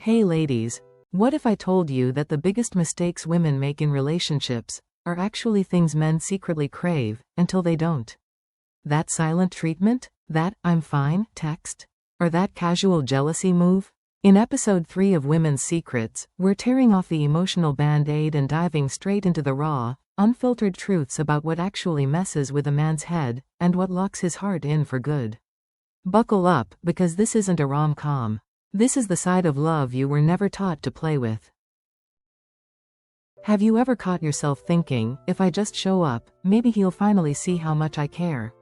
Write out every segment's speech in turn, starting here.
Hey ladies, what if I told you that the biggest mistakes women make in relationships are actually things men secretly crave until they don't? That silent treatment? That "I'm fine" text? Or that casual jealousy move? In episode 3 of Women's Secrets, we're tearing off the emotional band-aid and diving straight into the raw, unfiltered truths about what actually messes with a man's head and what locks his heart in for good. Buckle up, because this isn't a rom-com. This is the side of love you were never taught to play with. Have you ever caught yourself thinking, if I just show up, maybe he'll finally see how much I care?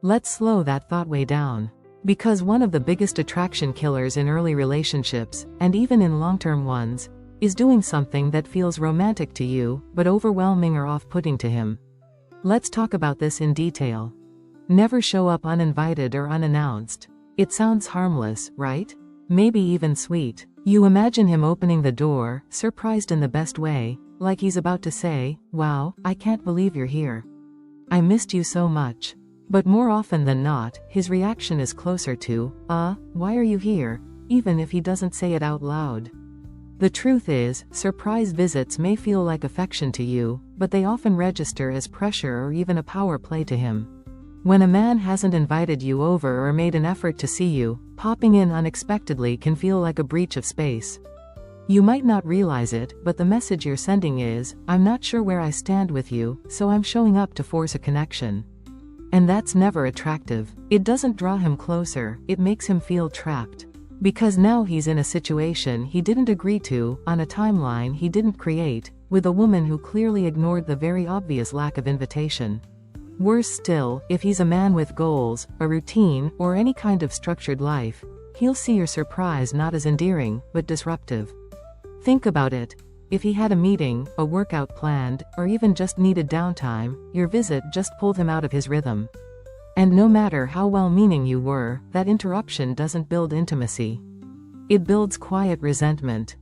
Let's slow that thought way down. Because one of the biggest attraction killers in early relationships, and even in long-term ones, is doing something that feels romantic to you, but overwhelming or off-putting to him. Let's talk about this in detail. Never show up uninvited or unannounced. It sounds harmless, right? Maybe even sweet. You imagine him opening the door, surprised in the best way, like he's about to say, "Wow, I can't believe you're here. I missed you so much." But more often than not, his reaction is closer to, "Why are you here?" even if he doesn't say it out loud. The truth is, surprise visits may feel like affection to you, but they often register as pressure or even a power play to him. When a man hasn't invited you over or made an effort to see you, popping in unexpectedly can feel like a breach of space. You might not realize it, but the message you're sending is, "I'm not sure where I stand with you, so I'm showing up to force a connection." And that's never attractive. It doesn't draw him closer, it makes him feel trapped. Because now he's in a situation he didn't agree to, on a timeline he didn't create, with a woman who clearly ignored the very obvious lack of invitation. Worse still, if he's a man with goals, a routine, or any kind of structured life, he'll see your surprise not as endearing, but disruptive. Think about it. If he had a meeting, a workout planned, or even just needed downtime, your visit just pulled him out of his rhythm. And no matter how well-meaning you were, that interruption doesn't build intimacy. It builds quiet resentment.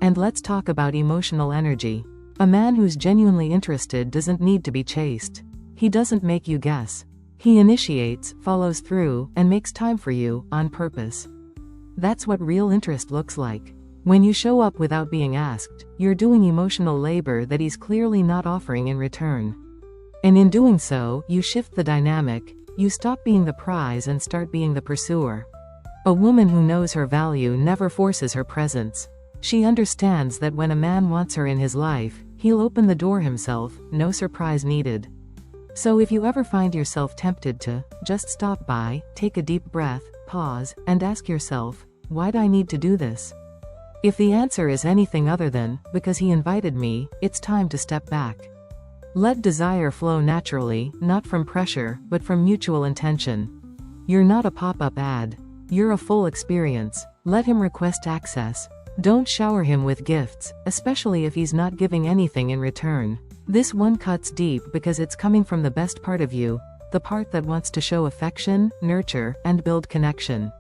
And let's talk about emotional energy. A man who's genuinely interested doesn't need to be chased. He doesn't make you guess. He initiates, follows through, and makes time for you, on purpose. That's what real interest looks like. When you show up without being asked, you're doing emotional labor that he's clearly not offering in return. And in doing so, you shift the dynamic. You stop being the prize and start being the pursuer. A woman who knows her value never forces her presence. She understands that when a man wants her in his life, he'll open the door himself, no surprise needed. So if you ever find yourself tempted to just stop by, take a deep breath, pause, and ask yourself, why do I need to do this? If the answer is anything other than, because he invited me, it's time to step back. Let desire flow naturally, not from pressure, but from mutual intention. You're not a pop-up ad. You're a full experience. Let him request access. Don't shower him with gifts, especially if he's not giving anything in return. This one cuts deep because it's coming from the best part of you, the part that wants to show affection, nurture, and build connection.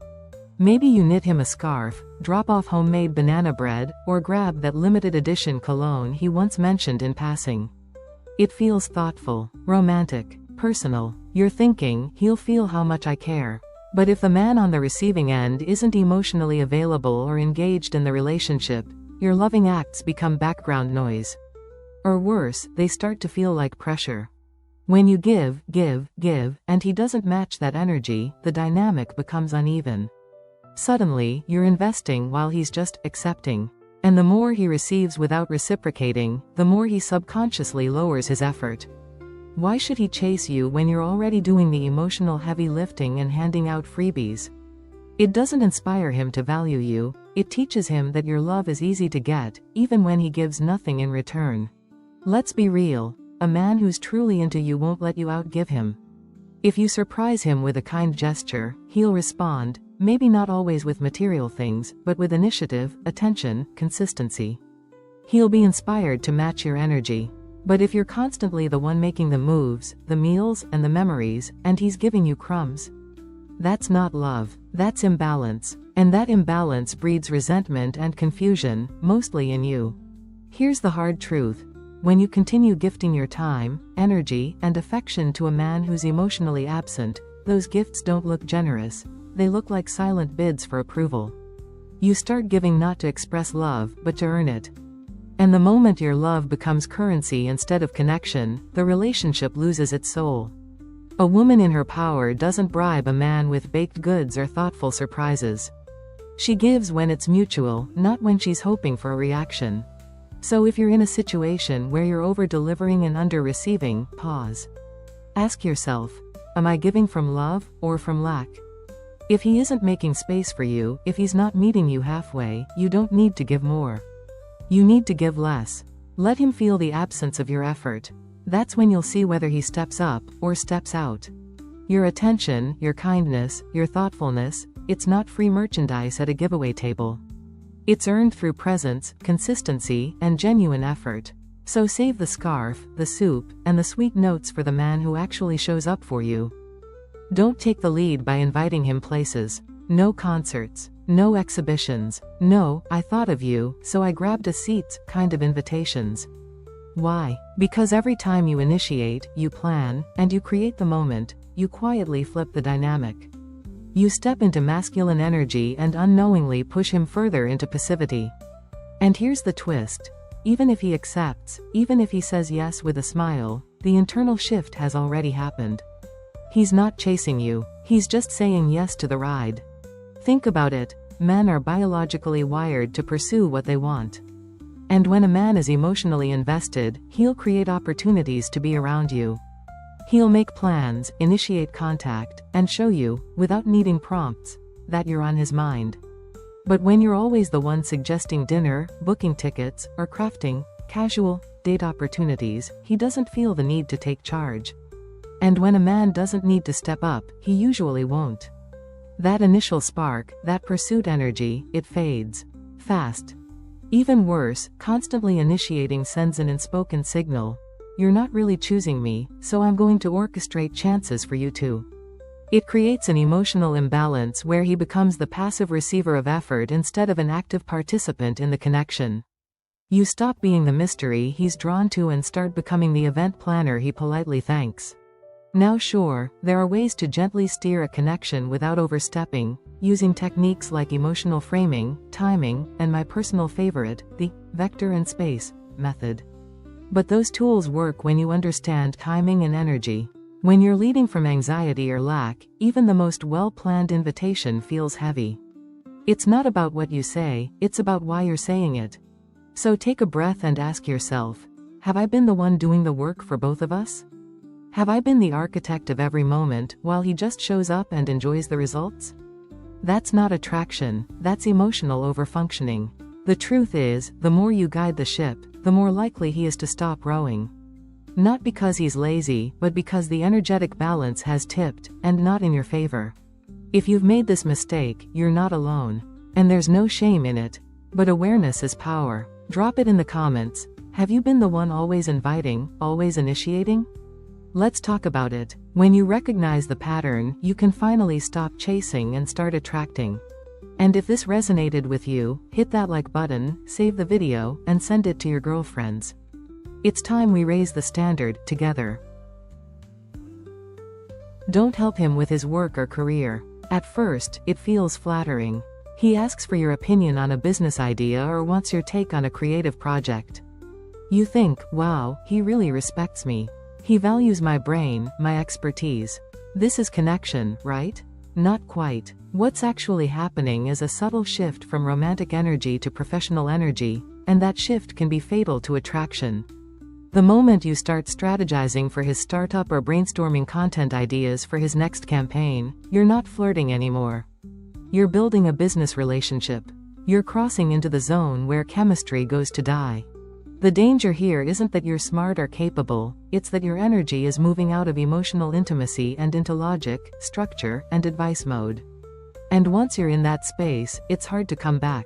Maybe you knit him a scarf, drop off homemade banana bread, or grab that limited edition cologne he once mentioned in passing. It feels thoughtful, romantic, personal. You're thinking, he'll feel how much I care. But if the man on the receiving end isn't emotionally available or engaged in the relationship, your loving acts become background noise. Or worse, they start to feel like pressure. When you give, and he doesn't match that energy, the dynamic becomes uneven. Suddenly, you're investing while he's just accepting. And the more he receives without reciprocating, the more he subconsciously lowers his effort. Why should he chase you when you're already doing the emotional heavy lifting and handing out freebies? It doesn't inspire him to value you, it teaches him that your love is easy to get, even when he gives nothing in return. Let's be real, a man who's truly into you won't let you outgive him. If you surprise him with a kind gesture, he'll respond, maybe not always with material things, but with initiative, attention, consistency. He'll be inspired to match your energy. But if you're constantly the one making the moves, the meals, and the memories, and he's giving you crumbs, that's not love, that's imbalance. And that imbalance breeds resentment and confusion, mostly in you. Here's the hard truth. When you continue gifting your time, energy, and affection to a man who's emotionally absent, those gifts don't look generous. They look like silent bids for approval. You start giving not to express love, but to earn it. And the moment your love becomes currency instead of connection, the relationship loses its soul. A woman in her power doesn't bribe a man with baked goods or thoughtful surprises. She gives when it's mutual, not when she's hoping for a reaction. So if you're in a situation where you're over-delivering and under-receiving, pause. Ask yourself, am I giving from love, or from lack? If he isn't making space for you, if he's not meeting you halfway, you don't need to give more. You need to give less. Let him feel the absence of your effort. That's when you'll see whether he steps up, or steps out. Your attention, your kindness, your thoughtfulness, it's not free merchandise at a giveaway table. It's earned through presence, consistency, and genuine effort. So save the scarf, the soup, and the sweet notes for the man who actually shows up for you. Don't take the lead by inviting him places. No concerts. No exhibitions. No, I thought of you, so I grabbed a seat kind of invitations. Why? Because every time you initiate, you plan, and you create the moment, you quietly flip the dynamic. You step into masculine energy and unknowingly push him further into passivity. And here's the twist. Even if he accepts, even if he says yes with a smile, the internal shift has already happened. He's not chasing you, he's just saying yes to the ride. Think about it, men are biologically wired to pursue what they want. And when a man is emotionally invested, he'll create opportunities to be around you. He'll make plans, initiate contact, and show you, without needing prompts, that you're on his mind. But when you're always the one suggesting dinner, booking tickets, or crafting casual date opportunities, he doesn't feel the need to take charge. And when a man doesn't need to step up, he usually won't. That initial spark, that pursuit energy, it fades. Fast. Even worse, constantly initiating sends an unspoken signal. You're not really choosing me, so I'm going to orchestrate chances for you to. It creates an emotional imbalance where he becomes the passive receiver of effort instead of an active participant in the connection. You stop being the mystery he's drawn to and start becoming the event planner he politely thanks. Now sure, there are ways to gently steer a connection without overstepping, using techniques like emotional framing, timing, and my personal favorite, the vector and space method. But those tools work when you understand timing and energy. When you're leading from anxiety or lack, even the most well-planned invitation feels heavy. It's not about what you say, it's about why you're saying it. So take a breath and ask yourself, have I been the one doing the work for both of us? Have I been the architect of every moment, while he just shows up and enjoys the results? That's not attraction, that's emotional overfunctioning. The truth is, the more you guide the ship, the more likely he is to stop rowing. Not because he's lazy, but because the energetic balance has tipped, and not in your favor. If you've made this mistake, you're not alone. And there's no shame in it. But awareness is power. Drop it in the comments. Have you been the one always inviting, always initiating? Let's talk about it. When you recognize the pattern, you can finally stop chasing and start attracting. And if this resonated with you, hit that like button, save the video, and send it to your girlfriends. It's time we raise the standard, together. Don't help him with his work or career. At first, it feels flattering. He asks for your opinion on a business idea or wants your take on a creative project. You think, wow, he really respects me. He values my brain, my expertise. This is connection, right? Not quite. What's actually happening is a subtle shift from romantic energy to professional energy, and that shift can be fatal to attraction. The moment you start strategizing for his startup or brainstorming content ideas for his next campaign, you're not flirting anymore. You're building a business relationship. You're crossing into the zone where chemistry goes to die. The danger here isn't that you're smart or capable, it's that your energy is moving out of emotional intimacy and into logic, structure, and advice mode. And once you're in that space, it's hard to come back.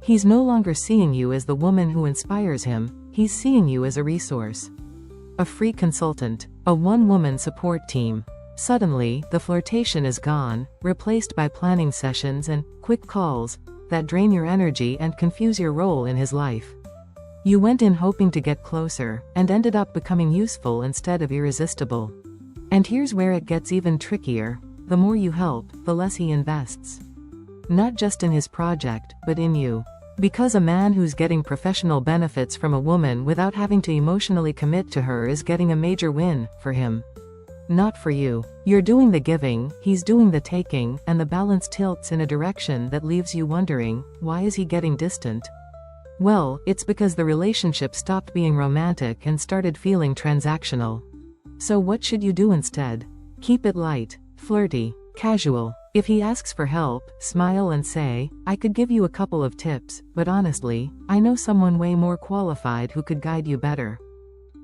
He's no longer seeing you as the woman who inspires him, he's seeing you as a resource. A free consultant, a one-woman support team. Suddenly, the flirtation is gone, replaced by planning sessions and quick calls that drain your energy and confuse your role in his life. You went in hoping to get closer, and ended up becoming useful instead of irresistible. And here's where it gets even trickier. The more you help, the less he invests. not just in his project, but in you. Because a man who's getting professional benefits from a woman without having to emotionally commit to her is getting a major win, for him. Not for you. You're doing the giving, he's doing the taking, and the balance tilts in a direction that leaves you wondering, why is he getting distant? Well, it's because the relationship stopped being romantic and started feeling transactional. So what should you do instead? Keep it light, flirty, casual. If he asks for help, smile and say, I could give you a couple of tips, but honestly, I know someone way more qualified who could guide you better.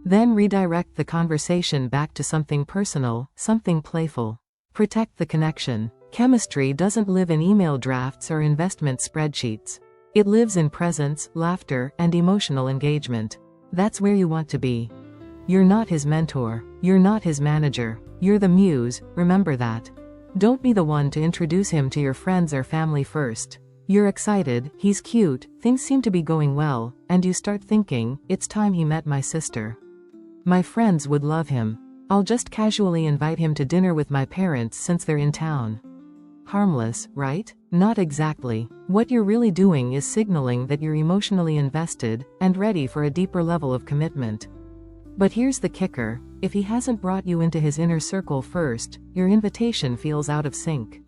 Then redirect the conversation back to something personal, something playful. Protect the connection. Chemistry doesn't live in email drafts or investment spreadsheets. It lives in presence, laughter, and emotional engagement. That's where you want to be. You're not his mentor. You're not his manager. You're the muse, remember that. Don't be the one to introduce him to your friends or family first. You're excited, he's cute, things seem to be going well, and you start thinking, it's time he met my sister. My friends would love him. I'll just casually invite him to dinner with my parents since they're in town. Harmless, right? Not exactly. What you're really doing is signaling that you're emotionally invested and ready for a deeper level of commitment. But here's the kicker, if he hasn't brought you into his inner circle first, your invitation feels out of sync.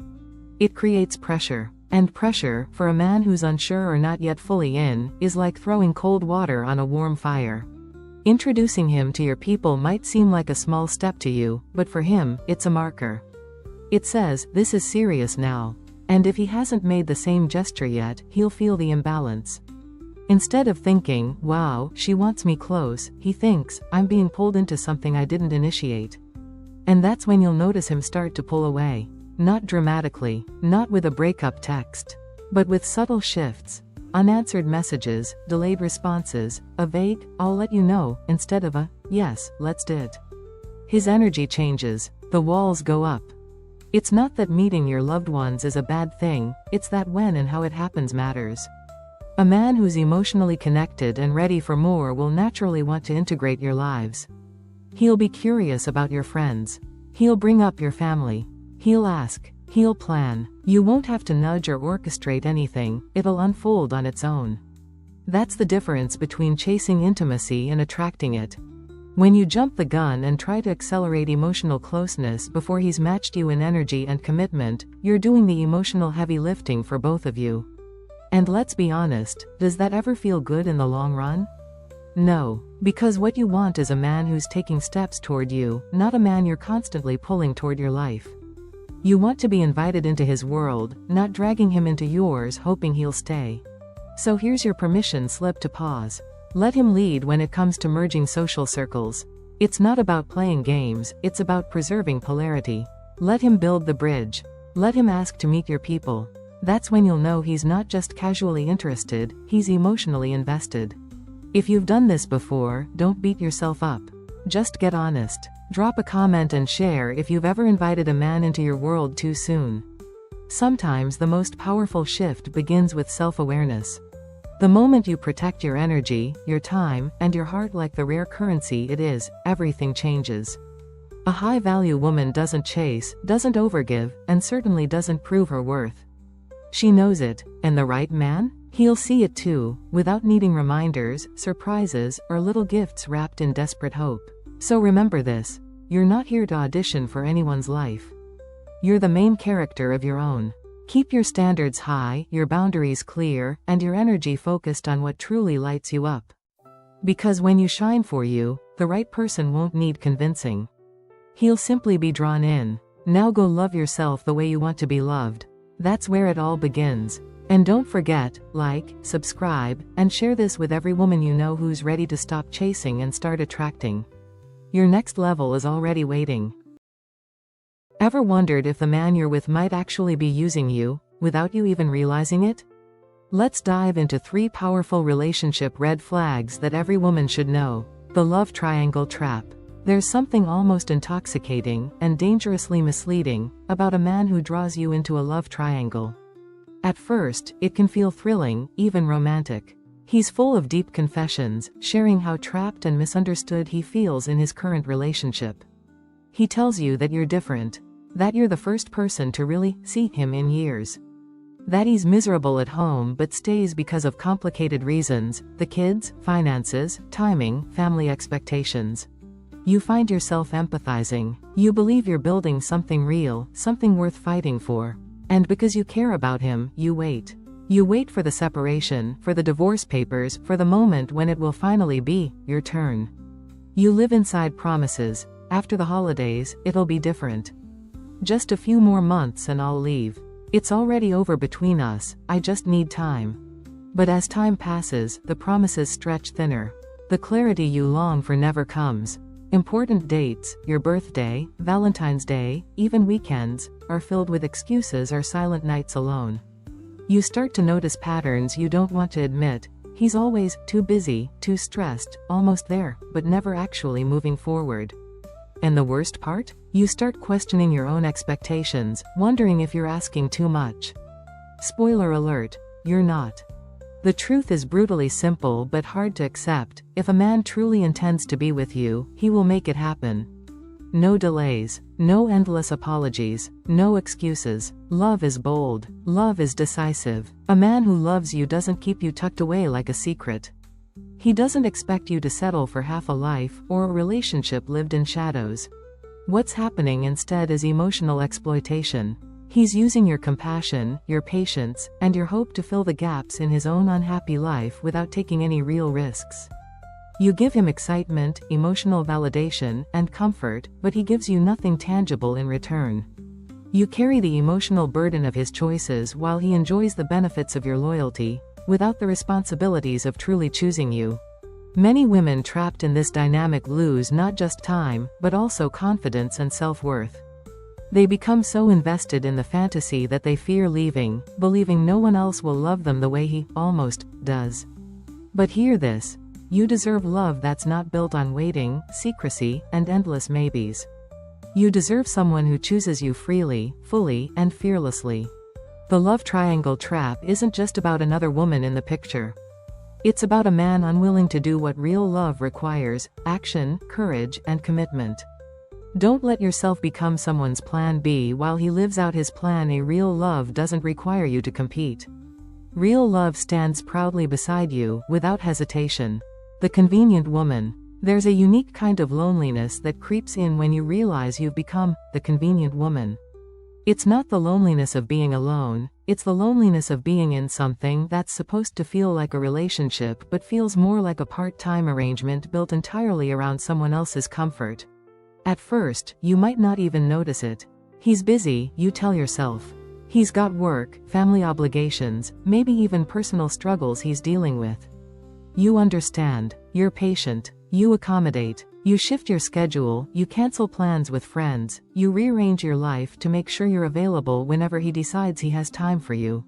It creates pressure. And pressure, for a man who's unsure or not yet fully in, is like throwing cold water on a warm fire. Introducing him to your people might seem like a small step to you, but for him, it's a marker. It says, this is serious now. And if he hasn't made the same gesture yet, he'll feel the imbalance. Instead of thinking, wow, she wants me close, he thinks, I'm being pulled into something I didn't initiate. And that's when you'll notice him start to pull away. Not dramatically, not with a breakup text, but with subtle shifts. Unanswered messages, delayed responses, a vague, I'll let you know, instead of a, yes, let's do it. His energy changes, the walls go up. It's not that meeting your loved ones is a bad thing, it's that when and how it happens matters. A man who's emotionally connected and ready for more will naturally want to integrate your lives. He'll be curious about your friends. He'll bring up your family. He'll ask. He'll plan. You won't have to nudge or orchestrate anything, it'll unfold on its own. That's the difference between chasing intimacy and attracting it. When you jump the gun and try to accelerate emotional closeness before he's matched you in energy and commitment, you're doing the emotional heavy lifting for both of you. And let's be honest, does that ever feel good in the long run? No, because what you want is a man who's taking steps toward you, not a man you're constantly pulling toward your life. You want to be invited into his world, not dragging him into yours hoping he'll stay. So here's your permission slip to pause. Let him lead when it comes to merging social circles. It's not about playing games, it's about preserving polarity. Let him build the bridge. Let him ask to meet your people. That's when you'll know he's not just casually interested, he's emotionally invested. If you've done this before, don't beat yourself up. Just get honest. Drop a comment and share if you've ever invited a man into your world too soon. Sometimes the most powerful shift begins with self-awareness. The moment you protect your energy, your time, and your heart like the rare currency it is, everything changes. A high-value woman doesn't chase, doesn't overgive, and certainly doesn't prove her worth. She knows it, and the right man? He'll see it too, without needing reminders, surprises, or little gifts wrapped in desperate hope. So remember this, you're not here to audition for anyone's life. You're the main character of your own. Keep your standards high, your boundaries clear, and your energy focused on what truly lights you up. Because when you shine for you, the right person won't need convincing. He'll simply be drawn in. Now go love yourself the way you want to be loved. That's where it all begins. And don't forget, like, subscribe, and share this with every woman you know who's ready to stop chasing and start attracting. Your next level is already waiting. Ever wondered if the man you're with might actually be using you, without you even realizing it? Let's dive into 3 powerful relationship red flags that every woman should know. The love triangle trap. There's something almost intoxicating and dangerously misleading about a man who draws you into a love triangle. At first, it can feel thrilling, even romantic. He's full of deep confessions, sharing how trapped and misunderstood he feels in his current relationship. He tells you that you're different, that you're the first person to really see him in years. That he's miserable at home but stays because of complicated reasons: the kids, finances, timing, family expectations. You find yourself empathizing. You believe you're building something real, something worth fighting for. And because you care about him, you wait. You wait for the separation, for the divorce papers, for the moment when it will finally be your turn. You live inside promises. After the holidays, it'll be different. Just a few more months and I'll leave. It's already over between us, I just need time. But as time passes, the promises stretch thinner. The clarity you long for never comes. Important dates, your birthday, Valentine's Day, even weekends, are filled with excuses or silent nights alone. You start to notice patterns you don't want to admit. He's always too busy, too stressed, almost there, but never actually moving forward. And the worst part? You start questioning your own expectations, wondering if you're asking too much. Spoiler alert, you're not. The truth is brutally simple but hard to accept. If a man truly intends to be with you, he will make it happen. No delays, no endless apologies, no excuses. Love is bold. Love is decisive. A man who loves you doesn't keep you tucked away like a secret. He doesn't expect you to settle for half a life or a relationship lived in shadows. What's happening instead is emotional exploitation. He's using your compassion, your patience, and your hope to fill the gaps in his own unhappy life without taking any real risks. You give him excitement, emotional validation, and comfort, but he gives you nothing tangible in return. You carry the emotional burden of his choices while he enjoys the benefits of your loyalty, without the responsibilities of truly choosing you. Many women trapped in this dynamic lose not just time, but also confidence and self-worth. They become so invested in the fantasy that they fear leaving, believing no one else will love them the way he almost does. But hear this. You deserve love that's not built on waiting, secrecy, and endless maybes. You deserve someone who chooses you freely, fully, and fearlessly. The love triangle trap isn't just about another woman in the picture. It's about a man unwilling to do what real love requires: action, courage, and commitment. Don't let yourself become someone's plan B while he lives out his plan A. Real love doesn't require you to compete. Real love stands proudly beside you, without hesitation. The convenient woman. There's a unique kind of loneliness that creeps in when you realize you've become the convenient woman. It's not the loneliness of being alone, it's the loneliness of being in something that's supposed to feel like a relationship but feels more like a part-time arrangement built entirely around someone else's comfort. At first, you might not even notice it. He's busy, you tell yourself. He's got work, family obligations, maybe even personal struggles he's dealing with. You understand. You're patient. You accommodate. You shift your schedule, you cancel plans with friends, you rearrange your life to make sure you're available whenever he decides he has time for you.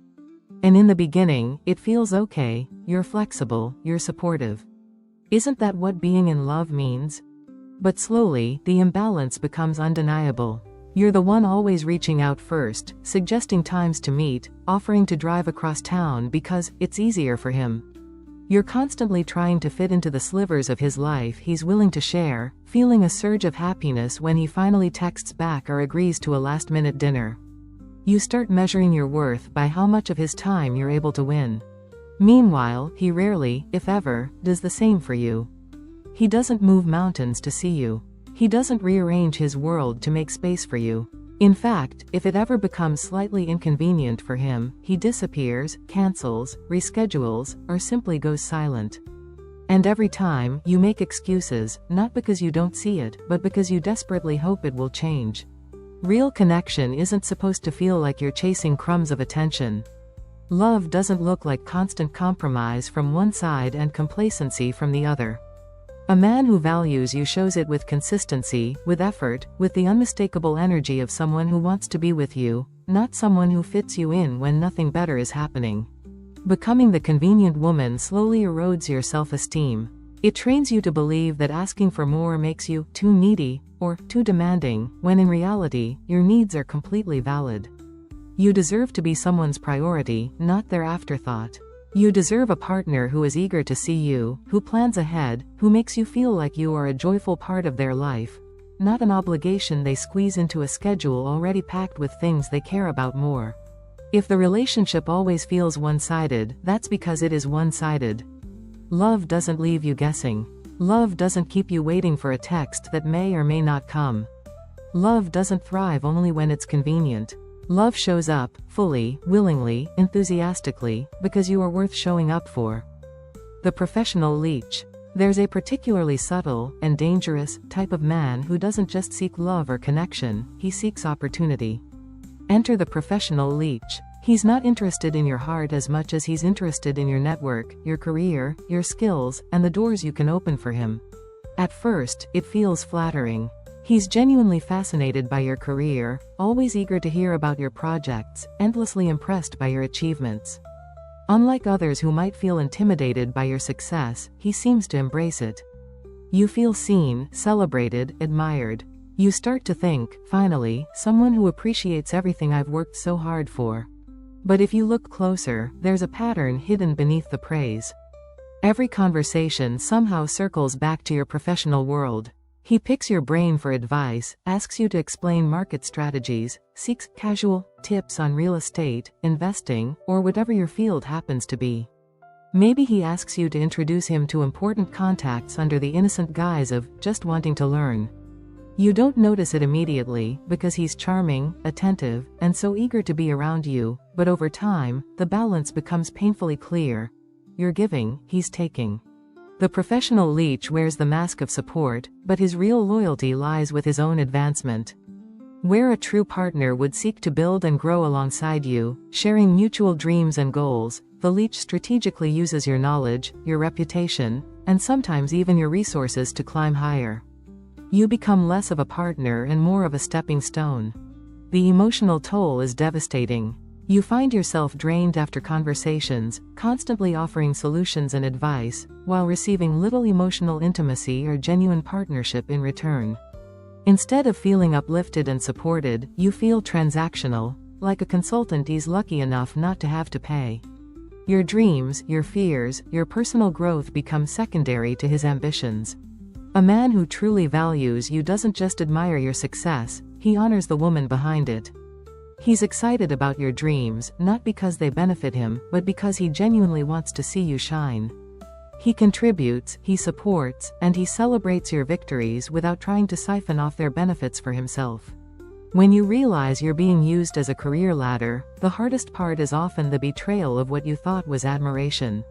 And in the beginning, it feels okay, you're flexible, you're supportive. Isn't that what being in love means? But slowly, the imbalance becomes undeniable. You're the one always reaching out first, suggesting times to meet, offering to drive across town because it's easier for him. You're constantly trying to fit into the slivers of his life he's willing to share, feeling a surge of happiness when he finally texts back or agrees to a last-minute dinner. You start measuring your worth by how much of his time you're able to win. Meanwhile, he rarely, if ever, does the same for you. He doesn't move mountains to see you. He doesn't rearrange his world to make space for you. In fact, if it ever becomes slightly inconvenient for him, he disappears, cancels, reschedules, or simply goes silent. And every time, you make excuses, not because you don't see it, but because you desperately hope it will change. Real connection isn't supposed to feel like you're chasing crumbs of attention. Love doesn't look like constant compromise from one side and complacency from the other. A man who values you shows it with consistency, with effort, with the unmistakable energy of someone who wants to be with you, not someone who fits you in when nothing better is happening. Becoming the convenient woman slowly erodes your self-esteem. It trains you to believe that asking for more makes you too needy, or too demanding, when in reality, your needs are completely valid. You deserve to be someone's priority, not their afterthought. You deserve a partner who is eager to see you, who plans ahead, who makes you feel like you are a joyful part of their life, not an obligation they squeeze into a schedule already packed with things they care about more. If the relationship always feels one-sided, that's because it is one-sided. Love doesn't leave you guessing. Love doesn't keep you waiting for a text that may or may not come. Love doesn't thrive only when it's convenient. Love shows up, fully, willingly, enthusiastically, because you are worth showing up for. The professional leech. There's a particularly subtle, and dangerous, type of man who doesn't just seek love or connection, he seeks opportunity. Enter the professional leech. He's not interested in your heart as much as he's interested in your network, your career, your skills, and the doors you can open for him. At first, it feels flattering. He's genuinely fascinated by your career, always eager to hear about your projects, endlessly impressed by your achievements. Unlike others who might feel intimidated by your success, he seems to embrace it. You feel seen, celebrated, admired. You start to think, finally, someone who appreciates everything I've worked so hard for. But if you look closer, there's a pattern hidden beneath the praise. Every conversation somehow circles back to your professional world. He picks your brain for advice, asks you to explain market strategies, seeks casual tips on real estate, investing, or whatever your field happens to be. Maybe he asks you to introduce him to important contacts under the innocent guise of just wanting to learn. You don't notice it immediately, because he's charming, attentive, and so eager to be around you, but over time, the balance becomes painfully clear. You're giving, he's taking. The professional leech wears the mask of support, but his real loyalty lies with his own advancement. Where a true partner would seek to build and grow alongside you, sharing mutual dreams and goals, the leech strategically uses your knowledge, your reputation, and sometimes even your resources to climb higher. You become less of a partner and more of a stepping stone. The emotional toll is devastating. You find yourself drained after conversations, constantly offering solutions and advice, while receiving little emotional intimacy or genuine partnership in return. Instead of feeling uplifted and supported, you feel transactional, like a consultant he's lucky enough not to have to pay. Your dreams, your fears, your personal growth become secondary to his ambitions. A man who truly values you doesn't just admire your success, he honors the woman behind it. He's excited about your dreams, not because they benefit him, but because he genuinely wants to see you shine. He contributes, he supports, and he celebrates your victories without trying to siphon off their benefits for himself. When you realize you're being used as a career ladder, the hardest part is often the betrayal of what you thought was admiration.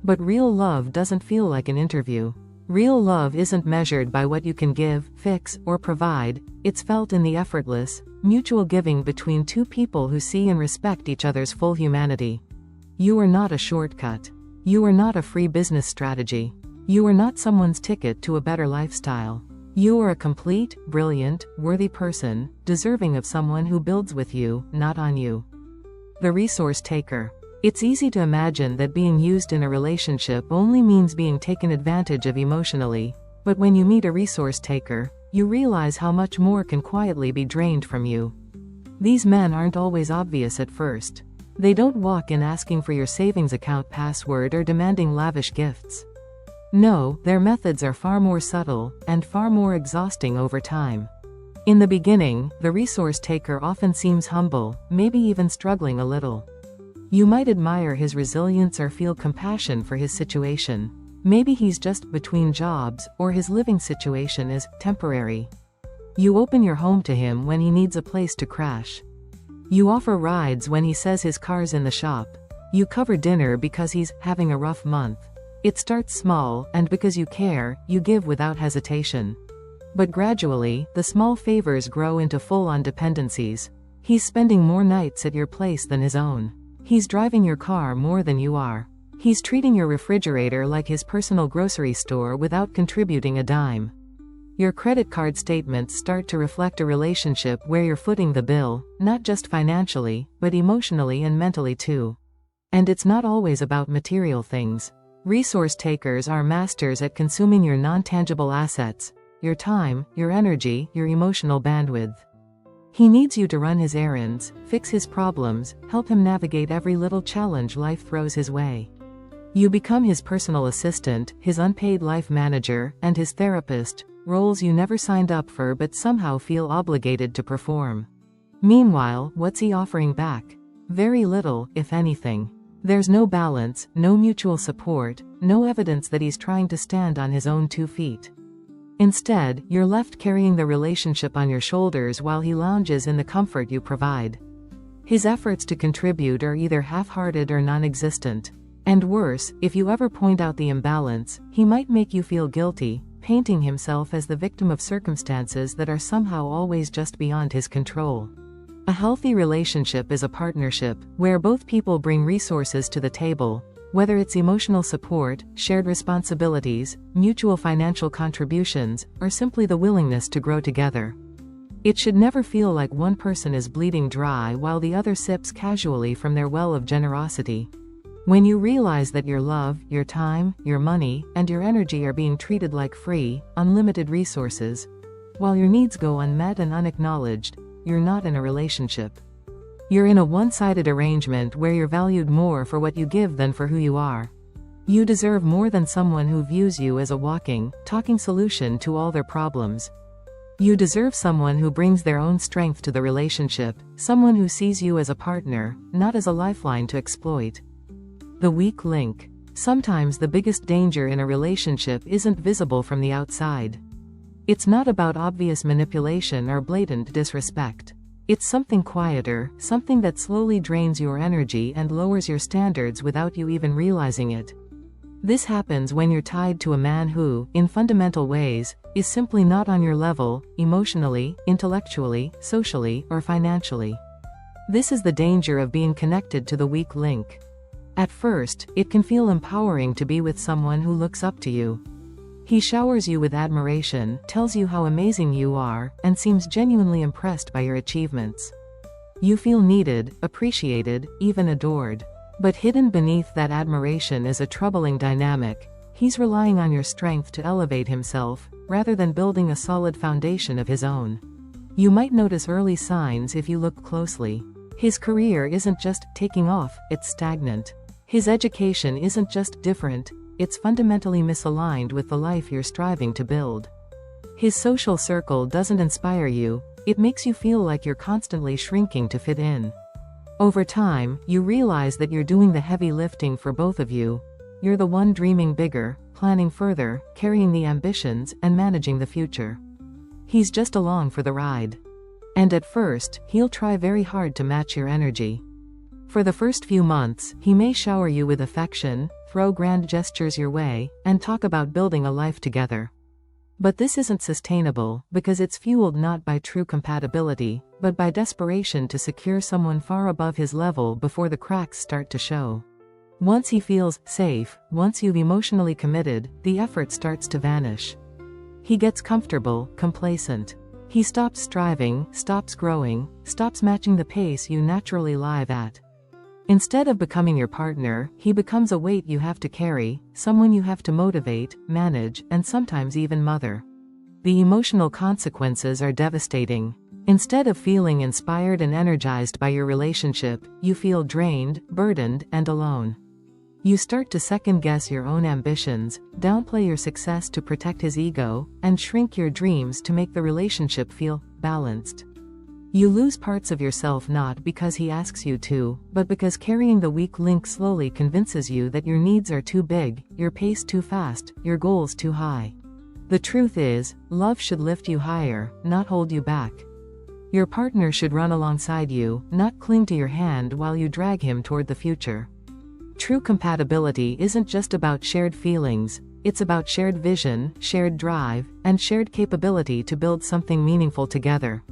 But real love doesn't feel like an interview. Real love isn't measured by what you can give, fix, or provide, it's felt in the effortless, mutual giving between two people who see and respect each other's full humanity. You are not a shortcut. You are not a free business strategy. You are not someone's ticket to a better lifestyle. You are a complete, brilliant, worthy person, deserving of someone who builds with you, not on you. The resource taker. It's easy to imagine that being used in a relationship only means being taken advantage of emotionally, but when you meet a resource taker, you realize how much more can quietly be drained from you. These men aren't always obvious at first. They don't walk in asking for your savings account password or demanding lavish gifts. No, their methods are far more subtle, and far more exhausting over time. In the beginning, the resource taker often seems humble, maybe even struggling a little. You might admire his resilience or feel compassion for his situation. Maybe he's just between jobs, or his living situation is temporary. You open your home to him when he needs a place to crash. You offer rides when he says his car's in the shop. You cover dinner because he's having a rough month. It starts small, and because you care, you give without hesitation. But gradually, the small favors grow into full-on dependencies. He's spending more nights at your place than his own. He's driving your car more than you are. He's treating your refrigerator like his personal grocery store without contributing a dime. Your credit card statements start to reflect a relationship where you're footing the bill, not just financially, but emotionally and mentally too. And it's not always about material things. Resource takers are masters at consuming your non-tangible assets, your time, your energy, your emotional bandwidth. He needs you to run his errands, fix his problems, help him navigate every little challenge life throws his way. You become his personal assistant, his unpaid life manager, and his therapist, roles you never signed up for but somehow feel obligated to perform. Meanwhile, what's he offering back? Very little, if anything. There's no balance, no mutual support, no evidence that he's trying to stand on his own 2 feet. Instead, you're left carrying the relationship on your shoulders while he lounges in the comfort you provide. His efforts to contribute are either half-hearted or non-existent. And worse, if you ever point out the imbalance, he might make you feel guilty, painting himself as the victim of circumstances that are somehow always just beyond his control. A healthy relationship is a partnership, where both people bring resources to the table, whether it's emotional support, shared responsibilities, mutual financial contributions, or simply the willingness to grow together. It should never feel like one person is bleeding dry while the other sips casually from their well of generosity. When you realize that your love, your time, your money, and your energy are being treated like free, unlimited resources, while your needs go unmet and unacknowledged, you're not in a relationship. You're in a one-sided arrangement where you're valued more for what you give than for who you are. You deserve more than someone who views you as a walking, talking solution to all their problems. You deserve someone who brings their own strength to the relationship, someone who sees you as a partner, not as a lifeline to exploit. The weak link. Sometimes the biggest danger in a relationship isn't visible from the outside. It's not about obvious manipulation or blatant disrespect. It's something quieter, something that slowly drains your energy and lowers your standards without you even realizing it. This happens when you're tied to a man who, in fundamental ways, is simply not on your level, emotionally, intellectually, socially, or financially. This is the danger of being connected to the weak link. At first, it can feel empowering to be with someone who looks up to you. He showers you with admiration, tells you how amazing you are, and seems genuinely impressed by your achievements. You feel needed, appreciated, even adored. But hidden beneath that admiration is a troubling dynamic. He's relying on your strength to elevate himself, rather than building a solid foundation of his own. You might notice early signs if you look closely. His career isn't just taking off, it's stagnant. His education isn't just different, it's fundamentally misaligned with the life you're striving to build. His social circle doesn't inspire you, it makes you feel like you're constantly shrinking to fit in. Over time, you realize that you're doing the heavy lifting for both of you. You're the one dreaming bigger, planning further, carrying the ambitions, and managing the future. He's just along for the ride. And at first, he'll try very hard to match your energy. For the first few months, he may shower you with affection, throw grand gestures your way, and talk about building a life together. But this isn't sustainable, because it's fueled not by true compatibility, but by desperation to secure someone far above his level before the cracks start to show. Once he feels safe, once you've emotionally committed, the effort starts to vanish. He gets comfortable, complacent. He stops striving, stops growing, stops matching the pace you naturally live at. Instead of becoming your partner, he becomes a weight you have to carry, someone you have to motivate, manage, and sometimes even mother. The emotional consequences are devastating. Instead of feeling inspired and energized by your relationship, you feel drained, burdened, and alone. You start to second-guess your own ambitions, downplay your success to protect his ego, and shrink your dreams to make the relationship feel balanced. You lose parts of yourself not because he asks you to, but because carrying the weak link slowly convinces you that your needs are too big, your pace too fast, your goals too high. The truth is, love should lift you higher, not hold you back. Your partner should run alongside you, not cling to your hand while you drag him toward the future. True compatibility isn't just about shared feelings, it's about shared vision, shared drive, and shared capability to build something meaningful together.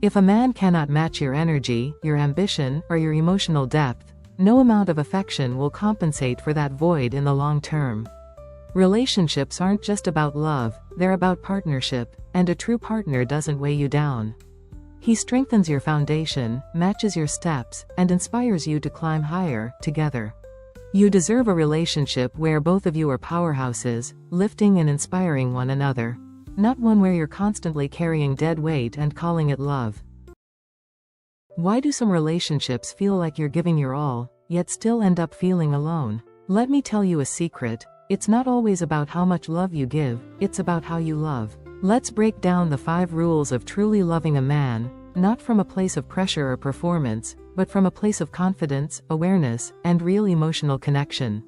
If a man cannot match your energy, your ambition, or your emotional depth, no amount of affection will compensate for that void in the long term. Relationships aren't just about love, they're about partnership, and a true partner doesn't weigh you down. He strengthens your foundation, matches your steps, and inspires you to climb higher, together. You deserve a relationship where both of you are powerhouses, lifting and inspiring one another. Not one where you're constantly carrying dead weight and calling it love. Why do some relationships feel like you're giving your all, yet still end up feeling alone? Let me tell you a secret. It's not always about how much love you give, it's about how you love. Let's break down the 5 rules of truly loving a man. not from a place of pressure or performance, but from a place of confidence, awareness, and real emotional connection.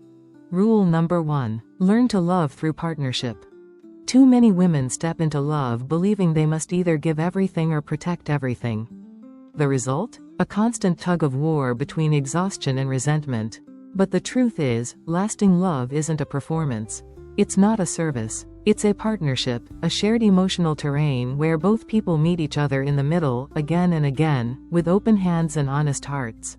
Rule number 1. Learn to love through partnership. Too many women step into love believing they must either give everything or protect everything. The result? A constant tug of war between exhaustion and resentment. But the truth is, lasting love isn't a performance. It's not a service. It's a partnership, a shared emotional terrain where both people meet each other in the middle, again and again, with open hands and honest hearts.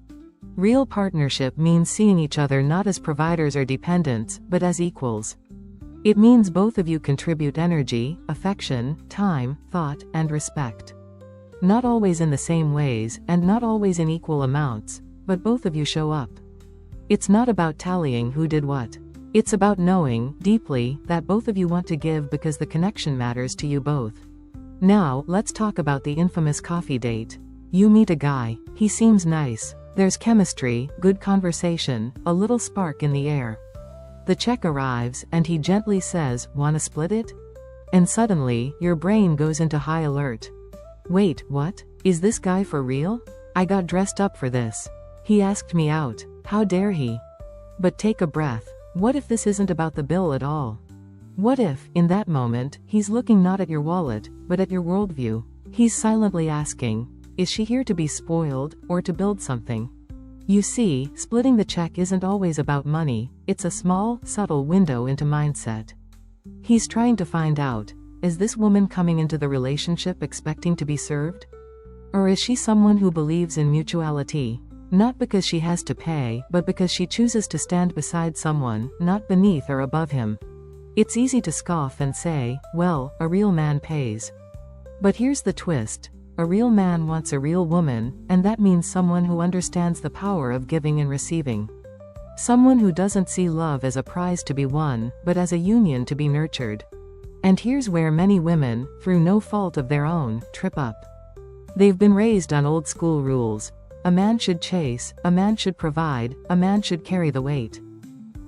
Real partnership means seeing each other not as providers or dependents, but as equals. It means both of you contribute energy, affection, time, thought, and respect. Not always in the same ways, and not always in equal amounts, but both of you show up. It's not about tallying who did what. It's about knowing, deeply, that both of you want to give because the connection matters to you both. Now, let's talk about the infamous coffee date. You meet a guy. He seems nice. There's chemistry, good conversation, a little spark in the air. The check arrives, and he gently says, "Wanna split it?" And suddenly, your brain goes into high alert. Wait, what? Is this guy for real? I got dressed up for this. He asked me out. How dare he? But take a breath. What if this isn't about the bill at all? What if, in that moment, he's looking not at your wallet, but at your worldview? He's silently asking, is she here to be spoiled, or to build something? You see, splitting the check isn't always about money, it's a small, subtle window into mindset. He's trying to find out, is this woman coming into the relationship expecting to be served? Or is she someone who believes in mutuality? Not because she has to pay, but because she chooses to stand beside someone, not beneath or above him. It's easy to scoff and say, well, a real man pays. But here's the twist. A real man wants a real woman, and that means someone who understands the power of giving and receiving. Someone who doesn't see love as a prize to be won, but as a union to be nurtured. And here's where many women, through no fault of their own, trip up. They've been raised on old school rules. A man should chase, a man should provide, a man should carry the weight.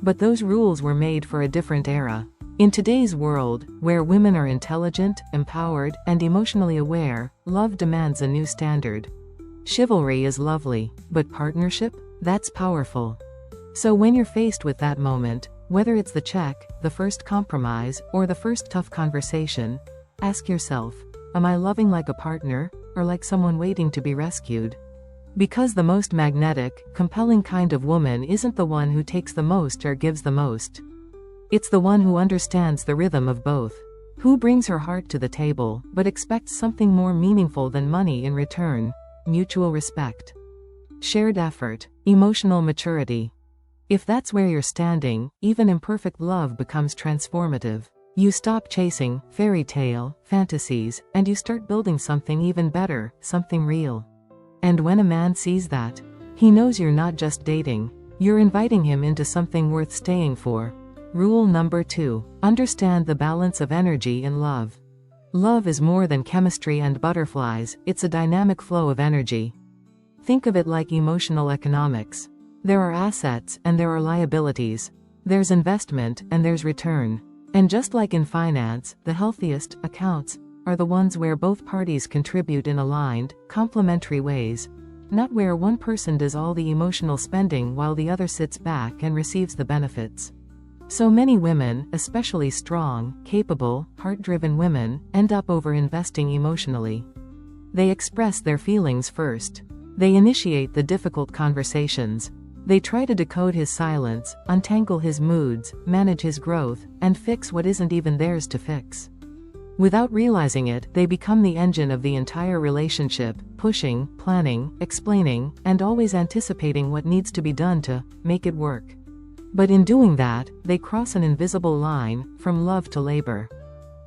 But those rules were made for a different era. In today's world, where women are intelligent, empowered, and emotionally aware, love demands a new standard. Chivalry is lovely, but partnership? That's powerful. So when you're faced with that moment, whether it's the check, the first compromise, or the first tough conversation, ask yourself, am I loving like a partner, or like someone waiting to be rescued? Because the most magnetic, compelling kind of woman isn't the one who takes the most or gives the most. It's the one who understands the rhythm of both. Who brings her heart to the table, but expects something more meaningful than money in return. Mutual respect. Shared effort. Emotional maturity. If that's where you're standing, even imperfect love becomes transformative. You stop chasing fairy tale fantasies, and you start building something even better, something real. And when a man sees that, he knows you're not just dating. You're inviting him into something worth staying for. Rule number 2. Understand the balance of energy in love. Love is more than chemistry and butterflies, it's a dynamic flow of energy. Think of it like emotional economics. There are assets, and there are liabilities. There's investment, and there's return. And just like in finance, the healthiest accounts are the ones where both parties contribute in aligned, complementary ways, not where one person does all the emotional spending while the other sits back and receives the benefits. So many women, especially strong, capable, heart-driven women, end up over-investing emotionally. They express their feelings first. They initiate the difficult conversations. They try to decode his silence, untangle his moods, manage his growth, and fix what isn't even theirs to fix. Without realizing it, they become the engine of the entire relationship, pushing, planning, explaining, and always anticipating what needs to be done to make it work. But in doing that, they cross an invisible line, from love to labor.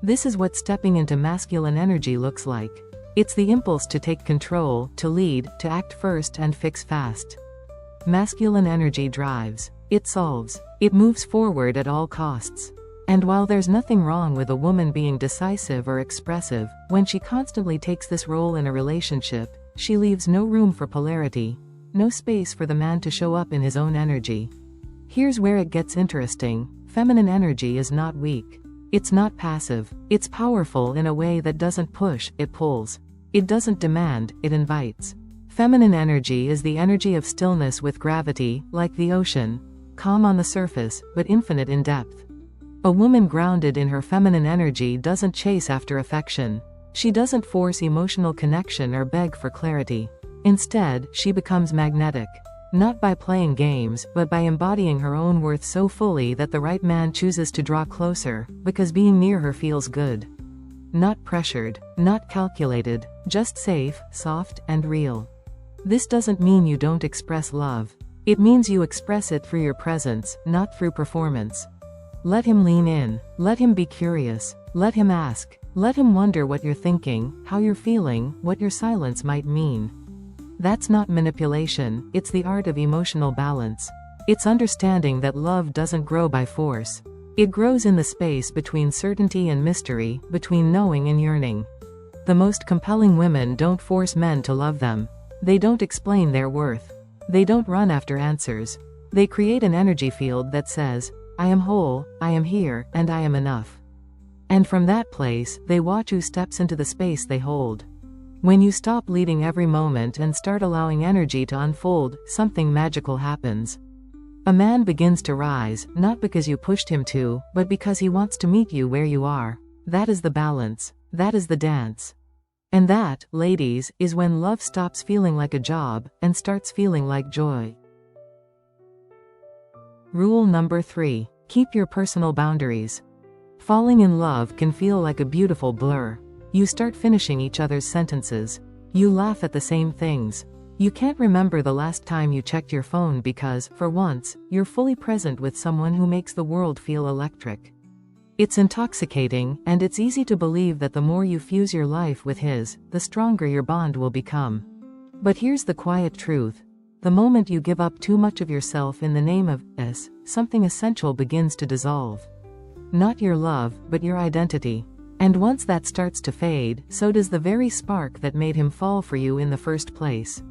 This is what stepping into masculine energy looks like. It's the impulse to take control, to lead, to act first and fix fast. Masculine energy drives. It solves. It moves forward at all costs. And while there's nothing wrong with a woman being decisive or expressive, when she constantly takes this role in a relationship, she leaves no room for polarity, no space for the man to show up in his own energy. Here's where it gets interesting. Feminine energy is not weak. It's not passive. It's powerful in a way that doesn't push, it pulls. It doesn't demand, it invites. Feminine energy is the energy of stillness with gravity, like the ocean, calm on the surface, but infinite in depth. A woman grounded in her feminine energy doesn't chase after affection. She doesn't force emotional connection or beg for clarity. Instead, she becomes magnetic. Not by playing games, but by embodying her own worth so fully that the right man chooses to draw closer, because being near her feels good. Not pressured, not calculated, just safe, soft, and real. This doesn't mean you don't express love. It means you express it through your presence, not through performance. Let him lean in. Let him be curious. Let him ask. Let him wonder what you're thinking, how you're feeling, what your silence might mean. That's not manipulation, it's the art of emotional balance. It's understanding that love doesn't grow by force. It grows in the space between certainty and mystery, between knowing and yearning. The most compelling women don't force men to love them. They don't explain their worth. They don't run after answers. They create an energy field that says, I am whole, I am here, and I am enough. And from that place, they watch who steps into the space they hold. When you stop leading every moment and start allowing energy to unfold, something magical happens. A man begins to rise, not because you pushed him to, but because he wants to meet you where you are. That is the balance. That is the dance. And that, ladies, is when love stops feeling like a job, and starts feeling like joy. Rule number 3. Keep your personal boundaries. Falling in love can feel like a beautiful blur. You start finishing each other's sentences. You laugh at the same things. You can't remember the last time you checked your phone because, for once, you're fully present with someone who makes the world feel electric. It's intoxicating, and it's easy to believe that the more you fuse your life with his, the stronger your bond will become. But here's the quiet truth. The moment you give up too much of yourself in the name of this, something essential begins to dissolve. Not your love, but your identity. And once that starts to fade, so does the very spark that made him fall for you in the first place.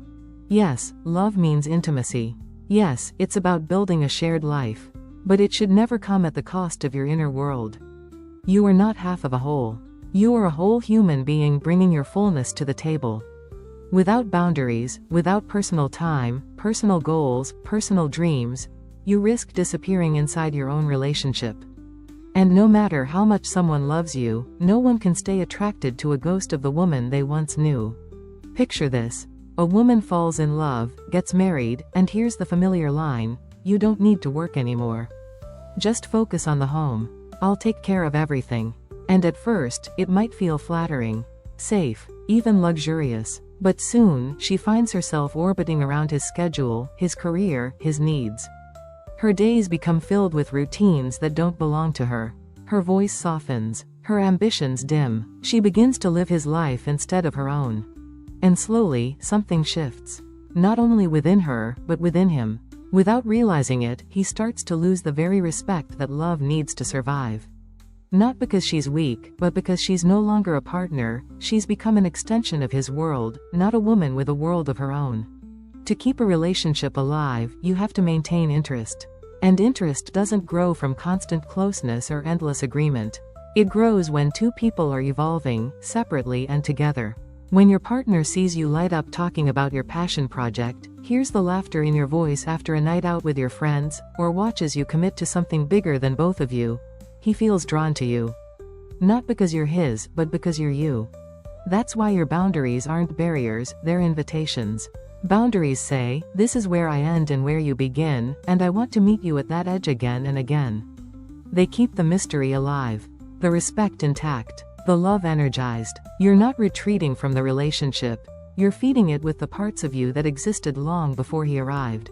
Yes, love means intimacy. Yes, it's about building a shared life. But it should never come at the cost of your inner world. You are not half of a whole. You are a whole human being bringing your fullness to the table. Without boundaries, without personal time, personal goals, personal dreams, you risk disappearing inside your own relationship. And no matter how much someone loves you, no one can stay attracted to a ghost of the woman they once knew. Picture this. A woman falls in love, gets married, and hears the familiar line, "You don't need to work anymore. Just focus on the home. I'll take care of everything." And at first, it might feel flattering, safe, even luxurious. But soon, she finds herself orbiting around his schedule, his career, his needs. Her days become filled with routines that don't belong to her. Her voice softens. Her ambitions dim. She begins to live his life instead of her own. And slowly, something shifts. Not only within her, but within him. Without realizing it, he starts to lose the very respect that love needs to survive. Not because she's weak, but because she's no longer a partner, she's become an extension of his world, not a woman with a world of her own. To keep a relationship alive, you have to maintain interest. And interest doesn't grow from constant closeness or endless agreement. It grows when two people are evolving, separately and together. When your partner sees you light up talking about your passion project, hears the laughter in your voice after a night out with your friends, or watches you commit to something bigger than both of you, he feels drawn to you. Not because you're his, but because you're you. That's why your boundaries aren't barriers, they're invitations. Boundaries say, this is where I end and where you begin, and I want to meet you at that edge again and again. They keep the mystery alive, the respect intact, the love energized. You're not retreating from the relationship, you're feeding it with the parts of you that existed long before he arrived.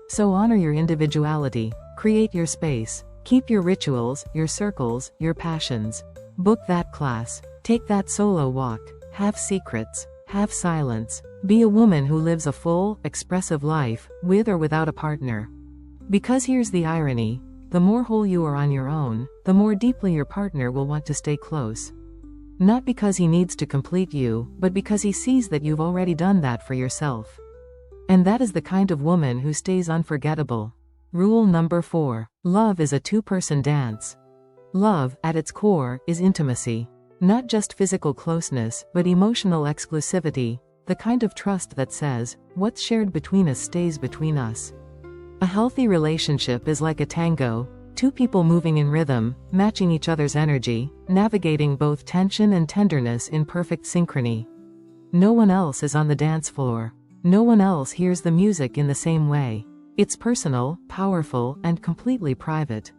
So honor your individuality, create your space, keep your rituals, your circles, your passions. Book that class, take that solo walk, have secrets, have silence. Be a woman who lives a full, expressive life, with or without a partner. Because here's the irony, the more whole you are on your own, the more deeply your partner will want to stay close. Not because he needs to complete you, but because he sees that you've already done that for yourself. And that is the kind of woman who stays unforgettable. Rule number 4. Love is a two-person dance. Love, at its core, is intimacy. Not just physical closeness, but emotional exclusivity, the kind of trust that says, what's shared between us stays between us. A healthy relationship is like a tango, two people moving in rhythm, matching each other's energy, navigating both tension and tenderness in perfect synchrony. No one else is on the dance floor. No one else hears the music in the same way. It's personal, powerful, and completely private.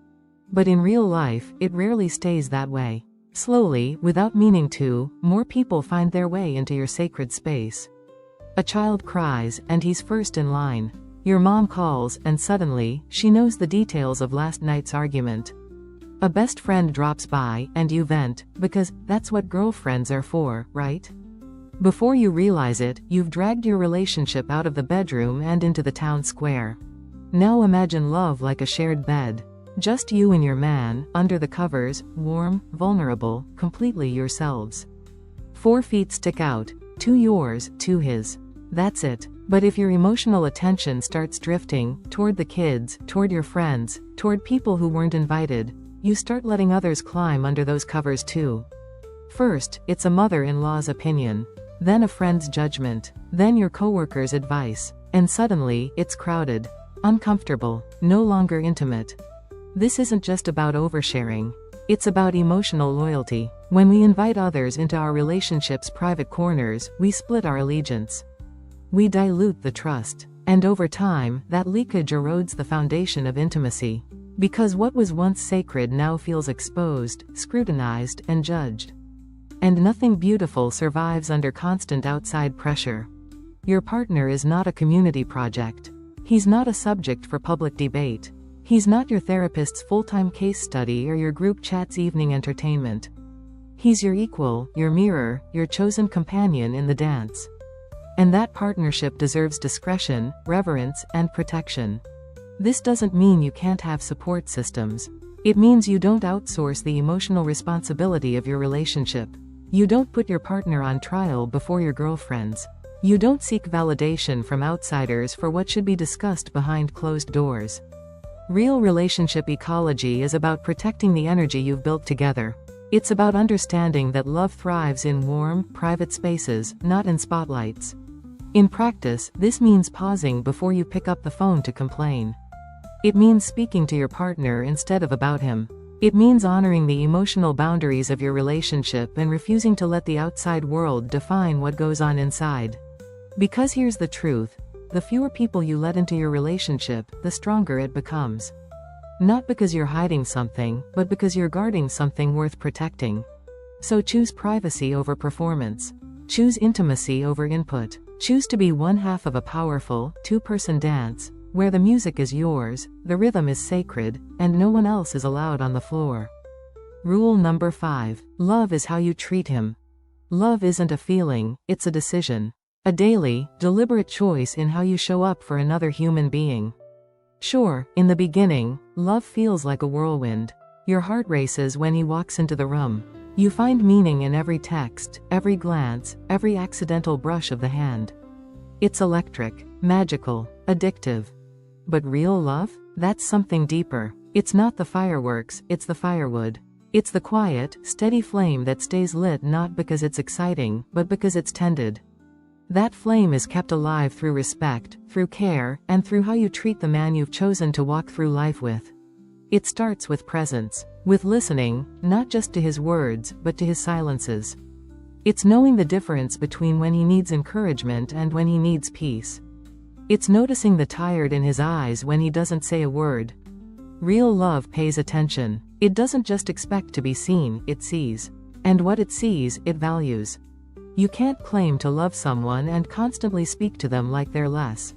But in real life, it rarely stays that way. Slowly, without meaning to, more people find their way into your sacred space. A child cries, and he's first in line. Your mom calls, and suddenly, she knows the details of last night's argument. A best friend drops by, and you vent, because that's what girlfriends are for, right? Before you realize it, you've dragged your relationship out of the bedroom and into the town square. Now imagine love like a shared bed. Just you and your man, under the covers, warm, vulnerable, completely yourselves. 4 feet stick out, 2 yours, 2 his. That's it. But if your emotional attention starts drifting, toward the kids, toward your friends, toward people who weren't invited, you start letting others climb under those covers too. First, it's a mother-in-law's opinion. Then a friend's judgment. Then your coworker's advice. And suddenly, it's crowded. Uncomfortable. No longer intimate. This isn't just about oversharing. It's about emotional loyalty. When we invite others into our relationship's private corners, we split our allegiance. We dilute the trust. And over time, that leakage erodes the foundation of intimacy. Because what was once sacred now feels exposed, scrutinized, and judged. And nothing beautiful survives under constant outside pressure. Your partner is not a community project. He's not a subject for public debate. He's not your therapist's full-time case study or your group chat's evening entertainment. He's your equal, your mirror, your chosen companion in the dance. And that partnership deserves discretion, reverence, and protection. This doesn't mean you can't have support systems. It means you don't outsource the emotional responsibility of your relationship. You don't put your partner on trial before your girlfriends. You don't seek validation from outsiders for what should be discussed behind closed doors. Real relationship ecology is about protecting the energy you've built together. It's about understanding that love thrives in warm, private spaces, not in spotlights. In practice, this means pausing before you pick up the phone to complain. It means speaking to your partner instead of about him. It means honoring the emotional boundaries of your relationship and refusing to let the outside world define what goes on inside. Because here's the truth. The fewer people you let into your relationship, the stronger it becomes. Not because you're hiding something, but because you're guarding something worth protecting. So choose privacy over performance. Choose intimacy over input. Choose to be one half of a powerful, two-person dance, where the music is yours, the rhythm is sacred, and no one else is allowed on the floor. Rule number 5. Love is how you treat him. Love isn't a feeling, it's a decision. A daily, deliberate choice in how you show up for another human being. Sure, in the beginning, love feels like a whirlwind. Your heart races when he walks into the room. You find meaning in every text, every glance, every accidental brush of the hand. It's electric, magical, addictive. But real love? That's something deeper. It's not the fireworks, it's the firewood. It's the quiet, steady flame that stays lit not because it's exciting, but because it's tended. That flame is kept alive through respect, through care, and through how you treat the man you've chosen to walk through life with. It starts with presence, with listening, not just to his words, but to his silences. It's knowing the difference between when he needs encouragement and when he needs peace. It's noticing the tired in his eyes when he doesn't say a word. Real love pays attention. It doesn't just expect to be seen, it sees. And what it sees, it values. You can't claim to love someone and constantly speak to them like they're less.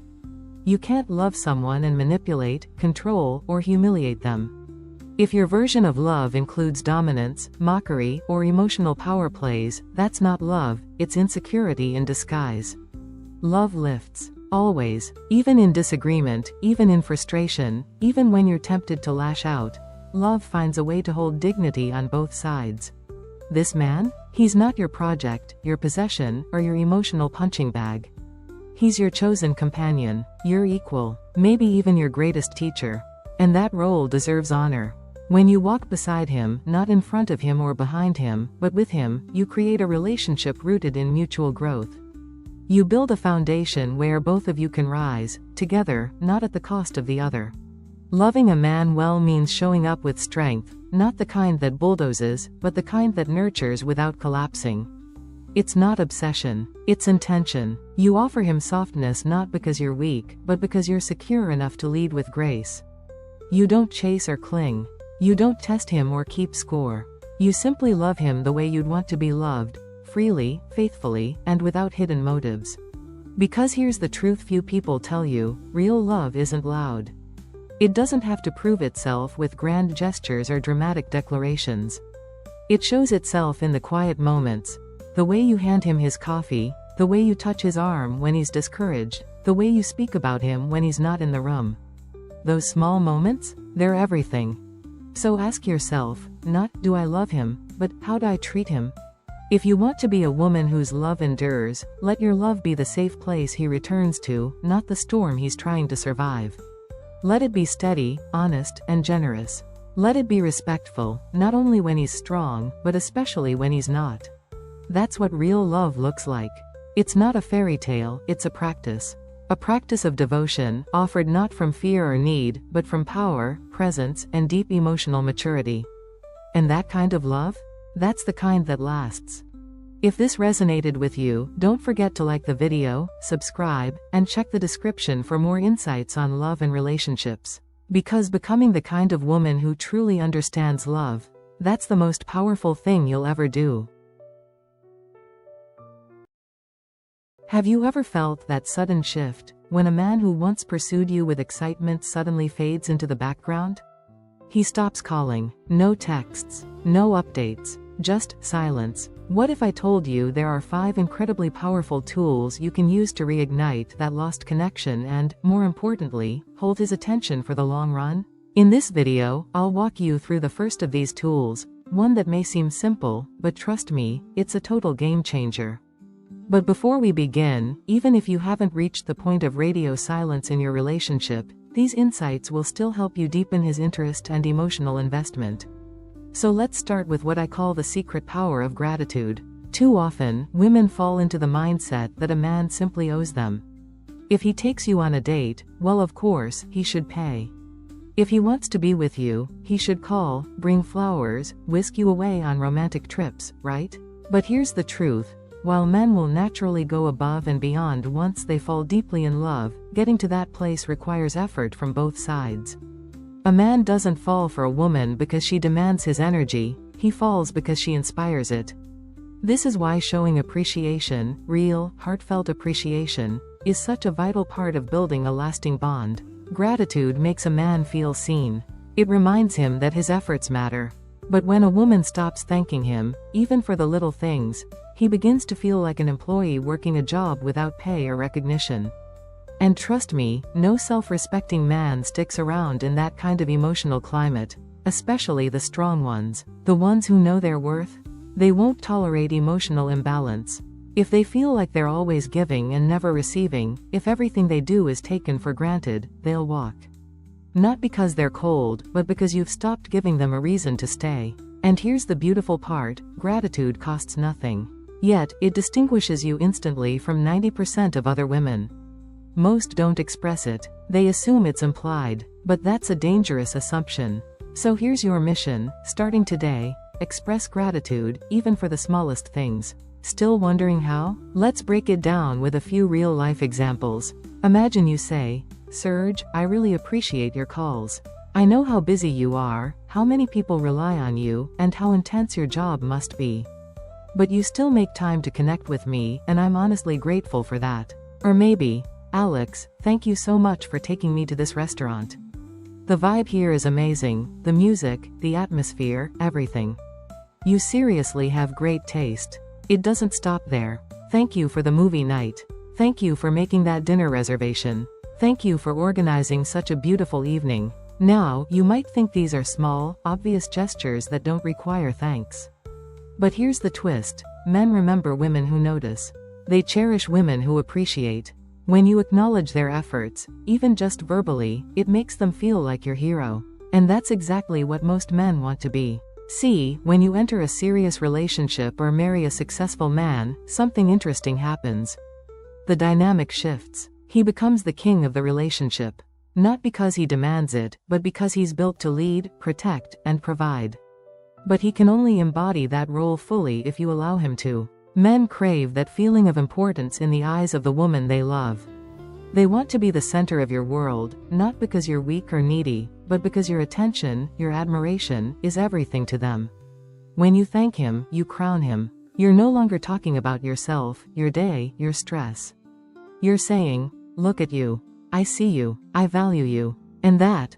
You can't love someone and manipulate, control, or humiliate them. If your version of love includes dominance, mockery, or emotional power plays, that's not love, it's insecurity in disguise. Love lifts. Always. Even in disagreement, even in frustration, even when you're tempted to lash out, love finds a way to hold dignity on both sides. This man? He's not your project, your possession, or your emotional punching bag. He's your chosen companion, your equal, maybe even your greatest teacher. And that role deserves honor. When you walk beside him, not in front of him or behind him, but with him, you create a relationship rooted in mutual growth. You build a foundation where both of you can rise, together, not at the cost of the other. Loving a man well means showing up with strength, not the kind that bulldozes, but the kind that nurtures without collapsing. It's not obsession, it's intention. You offer him softness not because you're weak, but because you're secure enough to lead with grace. You don't chase or cling. You don't test him or keep score. You simply love him the way you'd want to be loved, freely, faithfully, and without hidden motives. Because here's the truth few people tell you, real love isn't loud. It doesn't have to prove itself with grand gestures or dramatic declarations. It shows itself in the quiet moments. The way you hand him his coffee, the way you touch his arm when he's discouraged, the way you speak about him when he's not in the room. Those small moments? They're everything. So ask yourself, not, do I love him, but, how do I treat him? If you want to be a woman whose love endures, let your love be the safe place he returns to, not the storm he's trying to survive. Let it be steady, honest, and generous. Let it be respectful, not only when he's strong, but especially when he's not. That's what real love looks like. It's not a fairy tale, it's a practice. A practice of devotion, offered not from fear or need, but from power, presence, and deep emotional maturity. And that kind of love? That's the kind that lasts. If this resonated with you, don't forget to like the video, subscribe, and check the description for more insights on love and relationships. Because becoming the kind of woman who truly understands love, that's the most powerful thing you'll ever do. Have you ever felt that sudden shift, when a man who once pursued you with excitement suddenly fades into the background? He stops calling, no texts, no updates, just silence. What if I told you there are 5 incredibly powerful tools you can use to reignite that lost connection and, more importantly, hold his attention for the long run? In this video, I'll walk you through the first of these tools, one that may seem simple, but trust me, it's a total game changer. But before we begin, even if you haven't reached the point of radio silence in your relationship, these insights will still help you deepen his interest and emotional investment. So let's start with what I call the secret power of gratitude. Too often, women fall into the mindset that a man simply owes them. If he takes you on a date, well, of course, he should pay. If he wants to be with you, he should call, bring flowers, whisk you away on romantic trips, right? But here's the truth. While men will naturally go above and beyond once they fall deeply in love, getting to that place requires effort from both sides. A man doesn't fall for a woman because she demands his energy, he falls because she inspires it. This is why showing appreciation, real, heartfelt appreciation, is such a vital part of building a lasting bond. Gratitude makes a man feel seen. It reminds him that his efforts matter. But when a woman stops thanking him, even for the little things, he begins to feel like an employee working a job without pay or recognition. And trust me, no self-respecting man sticks around in that kind of emotional climate, especially the strong ones, the ones who know their worth. They won't tolerate emotional imbalance. If they feel like they're always giving and never receiving, if everything they do is taken for granted, they'll walk. Not because they're cold, but because you've stopped giving them a reason to stay. And here's the beautiful part, gratitude costs nothing. Yet, it distinguishes you instantly from 90% of other women. Most don't express it. They assume it's implied. But that's a dangerous assumption. So here's your mission, starting today, express gratitude, even for the smallest things. Still wondering how? Let's break it down with a few real-life examples. Imagine you say, "Serge, I really appreciate your calls. I know how busy you are, how many people rely on you, and how intense your job must be. But you still make time to connect with me, and I'm honestly grateful for that." Or maybe, "Alex, thank you so much for taking me to this restaurant. The vibe here is amazing, the music, the atmosphere, everything. You seriously have great taste." It doesn't stop there. "Thank you for the movie night. Thank you for making that dinner reservation. Thank you for organizing such a beautiful evening." Now, you might think these are small, obvious gestures that don't require thanks. But here's the twist. Men remember women who notice. They cherish women who appreciate. When you acknowledge their efforts, even just verbally, it makes them feel like your hero. And that's exactly what most men want to be. See, when you enter a serious relationship or marry a successful man, something interesting happens. The dynamic shifts. He becomes the king of the relationship. Not because he demands it, but because he's built to lead, protect, and provide. But he can only embody that role fully if you allow him to. Men crave that feeling of importance in the eyes of the woman they love. They want to be the center of your world, not because you're weak or needy, but because your attention, your admiration, is everything to them. When you thank him, you crown him. You're no longer talking about yourself, your day, your stress. You're saying, look at you. I see you. I value you. And that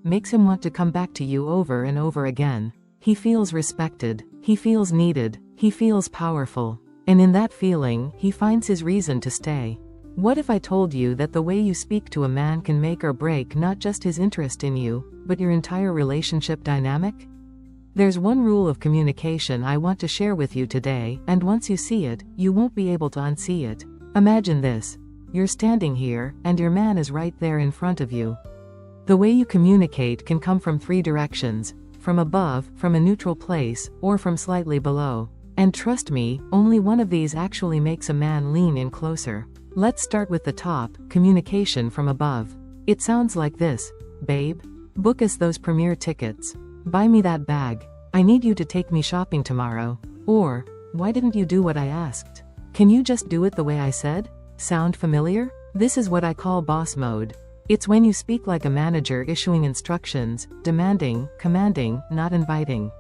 makes him want to come back to you over and over again. He feels respected. He feels needed. He feels powerful. And in that feeling, he finds his reason to stay. What if I told you that the way you speak to a man can make or break not just his interest in you, but your entire relationship dynamic? There's one rule of communication I want to share with you today, and once you see it, you won't be able to unsee it. Imagine this. You're standing here, and your man is right there in front of you. The way you communicate can come from 3 directions: from above, from a neutral place, or from slightly below. And trust me, only one of these actually makes a man lean in closer. Let's start with the top, communication from above. It sounds like this: babe, book us those premiere tickets. Buy me that bag. I need you to take me shopping tomorrow. Or, why didn't you do what I asked? Can you just do it the way I said? Sound familiar? This is what I call boss mode. It's when you speak like a manager issuing instructions, demanding, commanding, not inviting.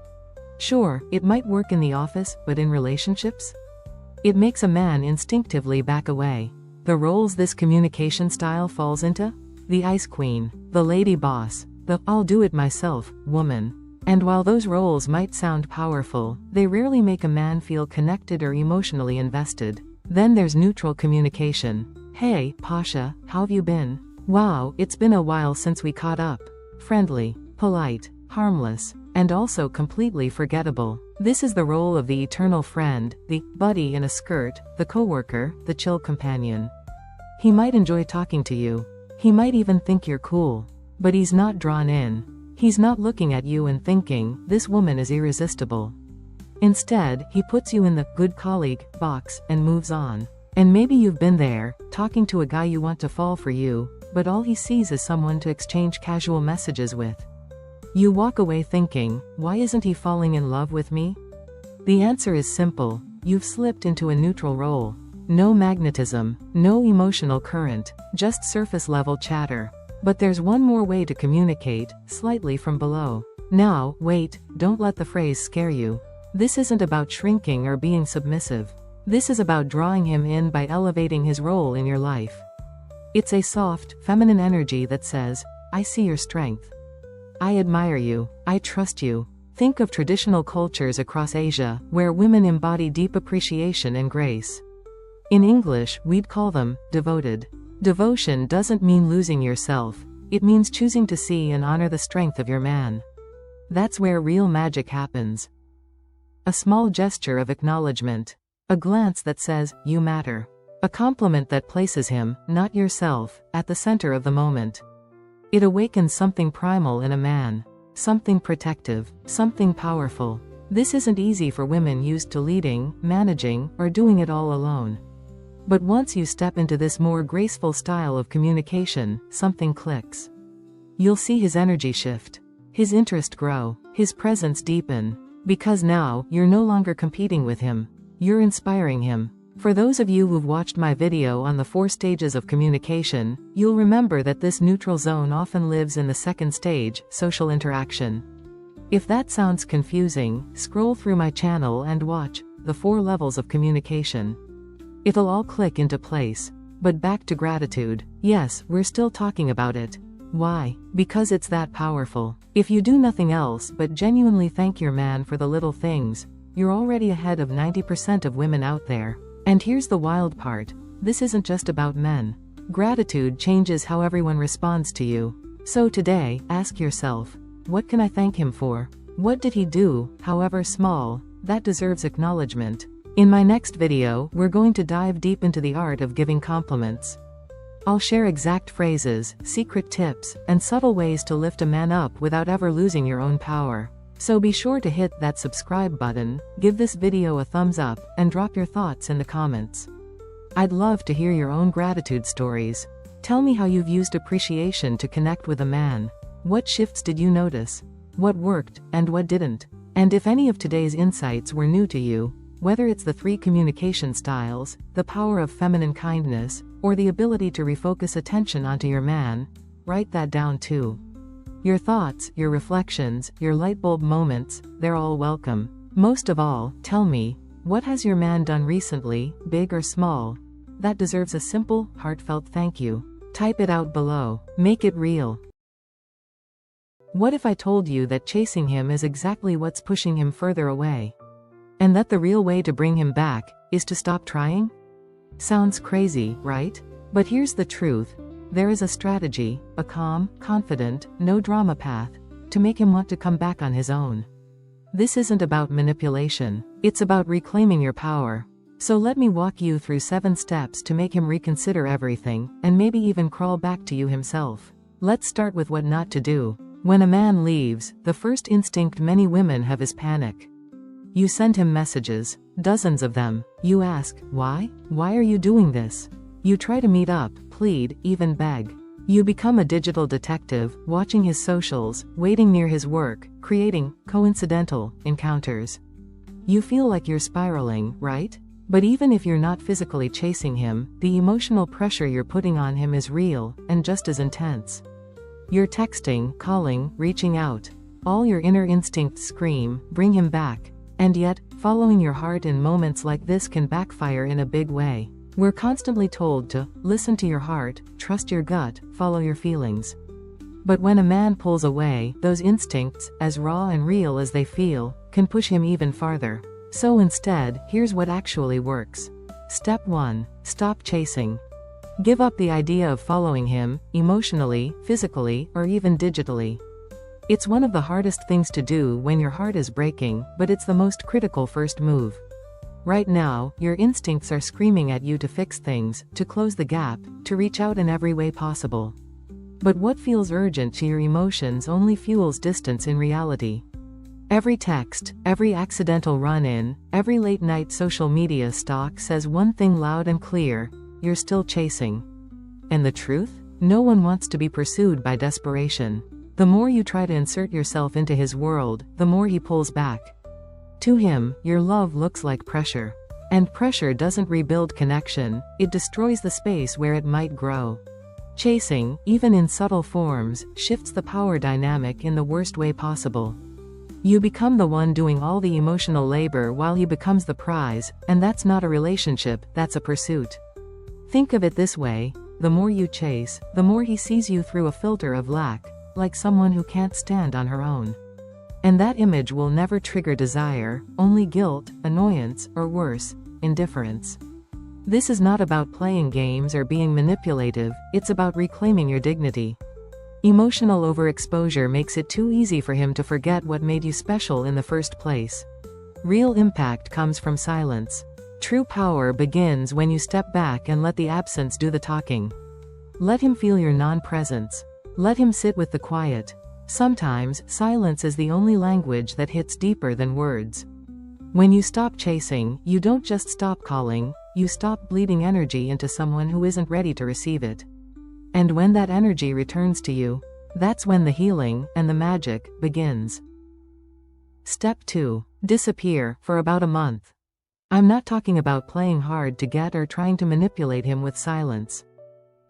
Sure, it might work in the office, but in relationships? It makes a man instinctively back away. The roles this communication style falls into? The ice queen, the lady boss, the I'll do it myself woman. And while those roles might sound powerful, they rarely make a man feel connected or emotionally invested. Then there's neutral communication. Hey, Pasha, how have you been? Wow, it's been a while since we caught up. Friendly, polite, harmless, and also completely forgettable. This is the role of the eternal friend, the buddy in a skirt, the coworker, the chill companion. He might enjoy talking to you. He might even think you're cool. But he's not drawn in. He's not looking at you and thinking, this woman is irresistible. Instead, he puts you in the good colleague box and moves on. And maybe you've been there, talking to a guy you want to fall for you, but all he sees is someone to exchange casual messages with. You walk away thinking, why isn't he falling in love with me? The answer is simple. You've slipped into a neutral role. No magnetism, no emotional current, just surface level chatter. But there's one more way to communicate, slightly from below. Now, wait, don't let the phrase scare you. This isn't about shrinking or being submissive. This is about drawing him in by elevating his role in your life. It's a soft, feminine energy that says, I see your strength. I admire you. I trust you. Think of traditional cultures across Asia, where women embody deep appreciation and grace. In English, we'd call them devoted. Devotion doesn't mean losing yourself. It means choosing to see and honor the strength of your man. That's where real magic happens. A small gesture of acknowledgement. A glance that says, you matter. A compliment that places him, not yourself, at the center of the moment. It awakens something primal in a man. Something protective, something powerful. This isn't easy for women used to leading, managing, or doing it all alone. But once you step into this more graceful style of communication, something clicks. You'll see his energy shift. His interest grow. His presence deepen. Because now, you're no longer competing with him. You're inspiring him. For those of you who've watched my video on the 4 stages of communication, you'll remember that this neutral zone often lives in the 2nd stage, social interaction. If that sounds confusing, scroll through my channel and watch the 4 levels of communication. It'll all click into place. But back to gratitude. Yes, we're still talking about it. Why? Because it's that powerful. If you do nothing else but genuinely thank your man for the little things, you're already ahead of 90% of women out there. And here's the wild part. This isn't just about men. Gratitude changes how everyone responds to you. So today, ask yourself, what can I thank him for? What did he do, however small, that deserves acknowledgement? In my next video, we're going to dive deep into the art of giving compliments. I'll share exact phrases, secret tips, and subtle ways to lift a man up without ever losing your own power. So be sure to hit that subscribe button, give this video a thumbs up, and drop your thoughts in the comments. I'd love to hear your own gratitude stories. Tell me how you've used appreciation to connect with a man. What shifts did you notice? What worked, and what didn't? And if any of today's insights were new to you, whether it's the 3 communication styles, the power of feminine kindness, or the ability to refocus attention onto your man, write that down too. Your thoughts, your reflections, your lightbulb moments, they're all welcome. Most of all, tell me, what has your man done recently, big or small, that deserves a simple, heartfelt thank you? Type it out below. Make it real. What if I told you that chasing him is exactly what's pushing him further away? And that the real way to bring him back is to stop trying? Sounds crazy, right? But here's the truth. There is a strategy, a calm, confident, no drama path, to make him want to come back on his own. This isn't about manipulation. It's about reclaiming your power. So let me walk you through 7 steps to make him reconsider everything, and maybe even crawl back to you himself. Let's start with what not to do. When a man leaves, the first instinct many women have is panic. You send him messages, dozens of them. You ask, why? Why are you doing this? You try to meet up, plead, even beg. You become a digital detective, watching his socials, waiting near his work, creating coincidental encounters. You feel like you're spiraling, right? But even if you're not physically chasing him, the emotional pressure you're putting on him is real, and just as intense. You're texting, calling, reaching out. All your inner instincts scream, bring him back. And yet, following your heart in moments like this can backfire in a big way. We're constantly told to listen to your heart, trust your gut, follow your feelings. But when a man pulls away, those instincts, as raw and real as they feel, can push him even farther. So instead, here's what actually works. Step 1. Stop chasing. Give up the idea of following him, emotionally, physically, or even digitally. It's one of the hardest things to do when your heart is breaking, but it's the most critical first move. Right now, your instincts are screaming at you to fix things, to close the gap, to reach out in every way possible. But what feels urgent to your emotions only fuels distance in reality. Every text, every accidental run-in, every late-night social media stalk says one thing loud and clear: you're still chasing. And the truth? No one wants to be pursued by desperation. The more you try to insert yourself into his world, the more he pulls back. To him, your love looks like pressure. And pressure doesn't rebuild connection, it destroys the space where it might grow. Chasing, even in subtle forms, shifts the power dynamic in the worst way possible. You become the one doing all the emotional labor while he becomes the prize, and that's not a relationship, that's a pursuit. Think of it this way: the more you chase, the more he sees you through a filter of lack, like someone who can't stand on her own. And that image will never trigger desire, only guilt, annoyance, or worse, indifference. This is not about playing games or being manipulative, it's about reclaiming your dignity. Emotional overexposure makes it too easy for him to forget what made you special in the first place. Real impact comes from silence. True power begins when you step back and let the absence do the talking. Let him feel your non-presence. Let him sit with the quiet. Sometimes, silence is the only language that hits deeper than words. When you stop chasing, you don't just stop calling, you stop bleeding energy into someone who isn't ready to receive it. And when that energy returns to you, that's when the healing, and the magic, begins. Step 2. Disappear, for about a month. I'm not talking about playing hard to get or trying to manipulate him with silence.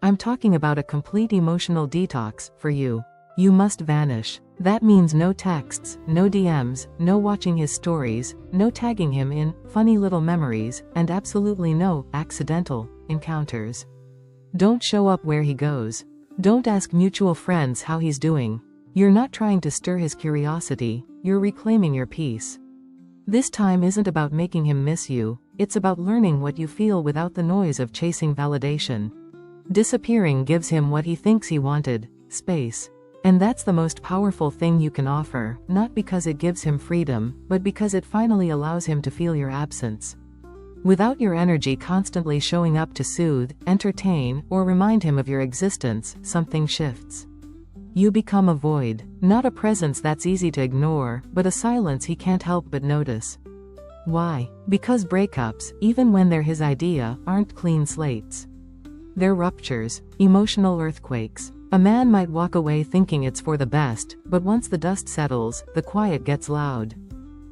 I'm talking about a complete emotional detox, for you. You must vanish. That means no texts, no DMs, no watching his stories, no tagging him in funny little memories, and absolutely no accidental encounters. Don't show up where he goes. Don't ask mutual friends how he's doing. You're not trying to stir his curiosity, you're reclaiming your peace. This time isn't about making him miss you, it's about learning what you feel without the noise of chasing validation. Disappearing gives him what he thinks he wanted: space. And that's the most powerful thing you can offer, not because it gives him freedom, but because it finally allows him to feel your absence. Without your energy constantly showing up to soothe, entertain, or remind him of your existence, something shifts. You become a void, not a presence that's easy to ignore, but a silence he can't help but notice. Why? Because breakups, even when they're his idea, aren't clean slates. They're ruptures, emotional earthquakes. A man might walk away thinking it's for the best, but once the dust settles, the quiet gets loud.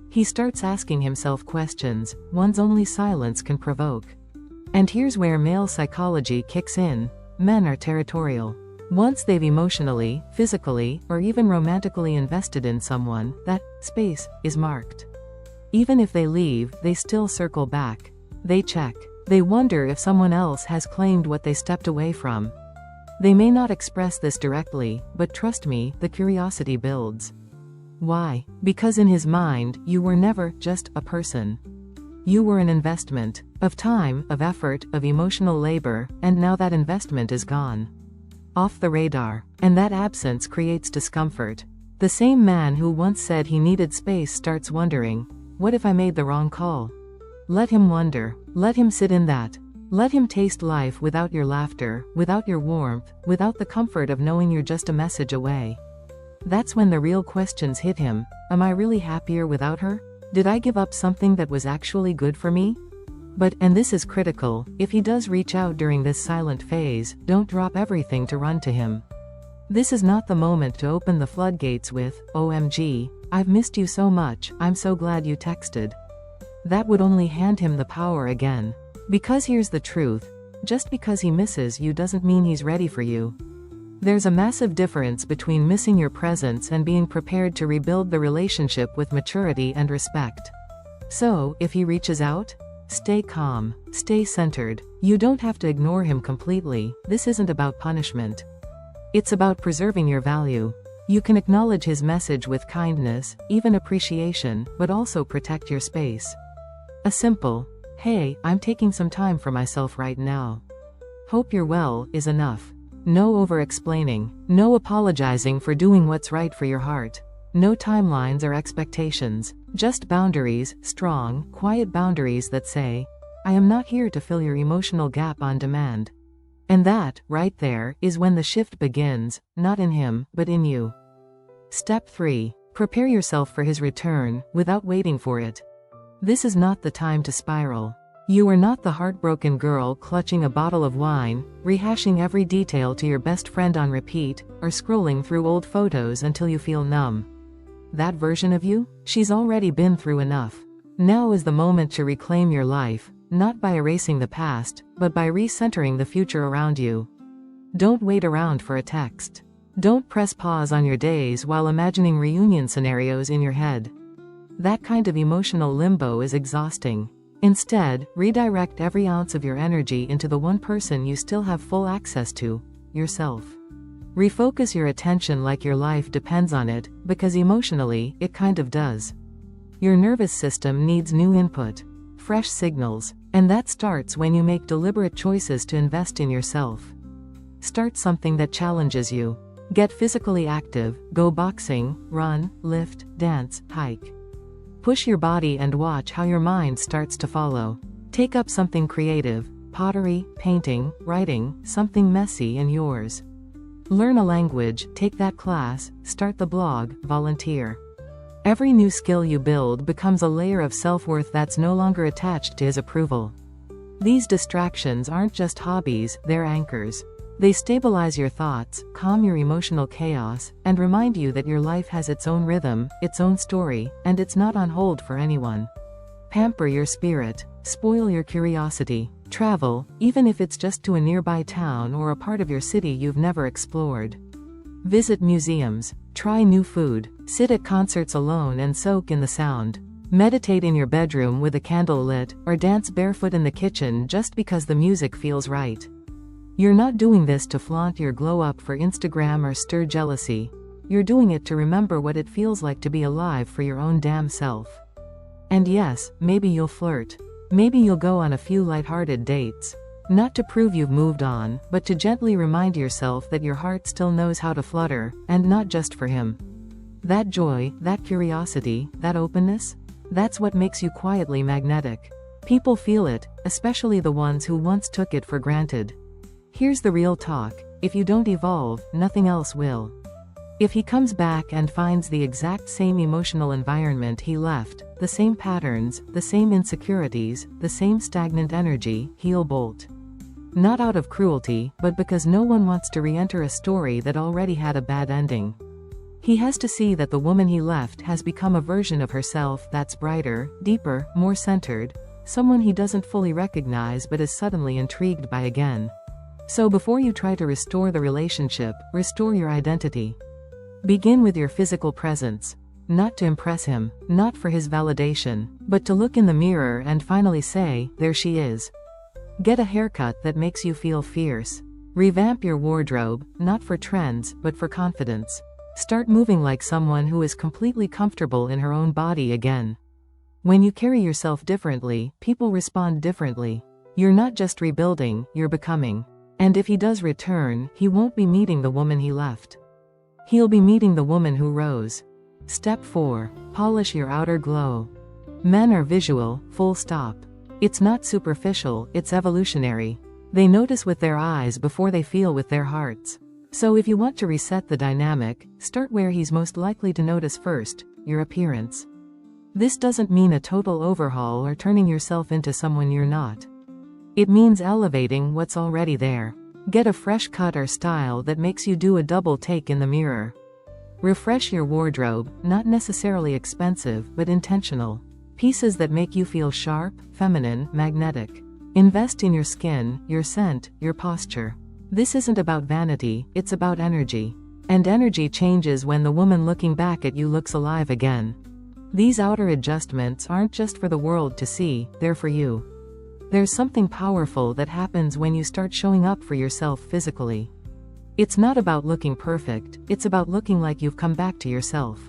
He starts asking himself questions one's only silence can provoke. And here's where male psychology kicks in. Men are territorial. Once they've emotionally, physically, or even romantically invested in someone, that space is marked. Even if they leave, they still circle back. They check. They wonder if someone else has claimed what they stepped away from. They may not express this directly, but trust me, the curiosity builds. Why? Because in his mind, you were never just a person. You were an investment of time, of effort, of emotional labor, and now that investment is gone. Off the radar. And that absence creates discomfort. The same man who once said he needed space starts wondering, what if I made the wrong call? Let him wonder. Let him sit in that. Let him taste life without your laughter, without your warmth, without the comfort of knowing you're just a message away. That's when the real questions hit him. Am I really happier without her? Did I give up something that was actually good for me? But, and this is critical, if he does reach out during this silent phase, don't drop everything to run to him. This is not the moment to open the floodgates with, OMG, I've missed you so much, I'm so glad you texted. That would only hand him the power again. Because here's the truth, just because he misses you doesn't mean he's ready for you. There's a massive difference between missing your presence and being prepared to rebuild the relationship with maturity and respect. So, if he reaches out, stay calm, stay centered. You don't have to ignore him completely. This isn't about punishment. It's about preserving your value. You can acknowledge his message with kindness, even appreciation, but also protect your space. A simple, hey, I'm taking some time for myself right now. Hope you're well, is enough. No over-explaining. No apologizing for doing what's right for your heart. No timelines or expectations. Just boundaries, strong, quiet boundaries that say, I am not here to fill your emotional gap on demand. And that, right there, is when the shift begins, not in him, but in you. Step 3. Prepare yourself for his return, without waiting for it. This is not the time to spiral. You are not the heartbroken girl clutching a bottle of wine, rehashing every detail to your best friend on repeat, or scrolling through old photos until you feel numb. That version of you? She's already been through enough. Now is the moment to reclaim your life, not by erasing the past, but by recentering the future around you. Don't wait around for a text. Don't press pause on your days while imagining reunion scenarios in your head. That kind of emotional limbo is exhausting. Instead, redirect every ounce of your energy into the one person you still have full access to, yourself. Refocus your attention like your life depends on it, because emotionally, it kind of does. Your nervous system needs new input, fresh signals, and that starts when you make deliberate choices to invest in yourself. Start something that challenges you. Get physically active, go boxing, run, lift, dance, hike. Push your body and watch how your mind starts to follow. Take up something creative, pottery, painting, writing, something messy and yours. Learn a language, take that class, start the blog, volunteer. Every new skill you build becomes a layer of self-worth that's no longer attached to his approval. These distractions aren't just hobbies, they're anchors. They stabilize your thoughts, calm your emotional chaos, and remind you that your life has its own rhythm, its own story, and it's not on hold for anyone. Pamper your spirit. Spoil your curiosity. Travel, even if it's just to a nearby town or a part of your city you've never explored. Visit museums. Try new food. Sit at concerts alone and soak in the sound. Meditate in your bedroom with a candle lit, or dance barefoot in the kitchen just because the music feels right. You're not doing this to flaunt your glow up for Instagram or stir jealousy. You're doing it to remember what it feels like to be alive for your own damn self. And yes, maybe you'll flirt. Maybe you'll go on a few lighthearted dates. Not to prove you've moved on, but to gently remind yourself that your heart still knows how to flutter, and not just for him. That joy, that curiosity, that openness, that's what makes you quietly magnetic. People feel it, especially the ones who once took it for granted. Here's the real talk: if you don't evolve, nothing else will. If he comes back and finds the exact same emotional environment he left, the same patterns, the same insecurities, the same stagnant energy, he'll bolt. Not out of cruelty, but because no one wants to re-enter a story that already had a bad ending. He has to see that the woman he left has become a version of herself that's brighter, deeper, more centered, someone he doesn't fully recognize but is suddenly intrigued by again. So before you try to restore the relationship, restore your identity. Begin with your physical presence. Not to impress him, not for his validation, but to look in the mirror and finally say, there she is. Get a haircut that makes you feel fierce. Revamp your wardrobe, not for trends, but for confidence. Start moving like someone who is completely comfortable in her own body again. When you carry yourself differently, people respond differently. You're not just rebuilding, you're becoming. And if he does return, he won't be meeting the woman he left. He'll be meeting the woman who rose. Step 4. Polish your outer glow. Men are visual, full stop. It's not superficial, it's evolutionary. They notice with their eyes before they feel with their hearts. So if you want to reset the dynamic, start where he's most likely to notice first: your appearance. This doesn't mean a total overhaul or turning yourself into someone you're not. It means elevating what's already there. Get a fresh cut or style that makes you do a double take in the mirror. Refresh your wardrobe, not necessarily expensive, but intentional. Pieces that make you feel sharp, feminine, magnetic. Invest in your skin, your scent, your posture. This isn't about vanity, it's about energy. And energy changes when the woman looking back at you looks alive again. These outer adjustments aren't just for the world to see, they're for you. There's something powerful that happens when you start showing up for yourself physically. It's not about looking perfect, it's about looking like you've come back to yourself.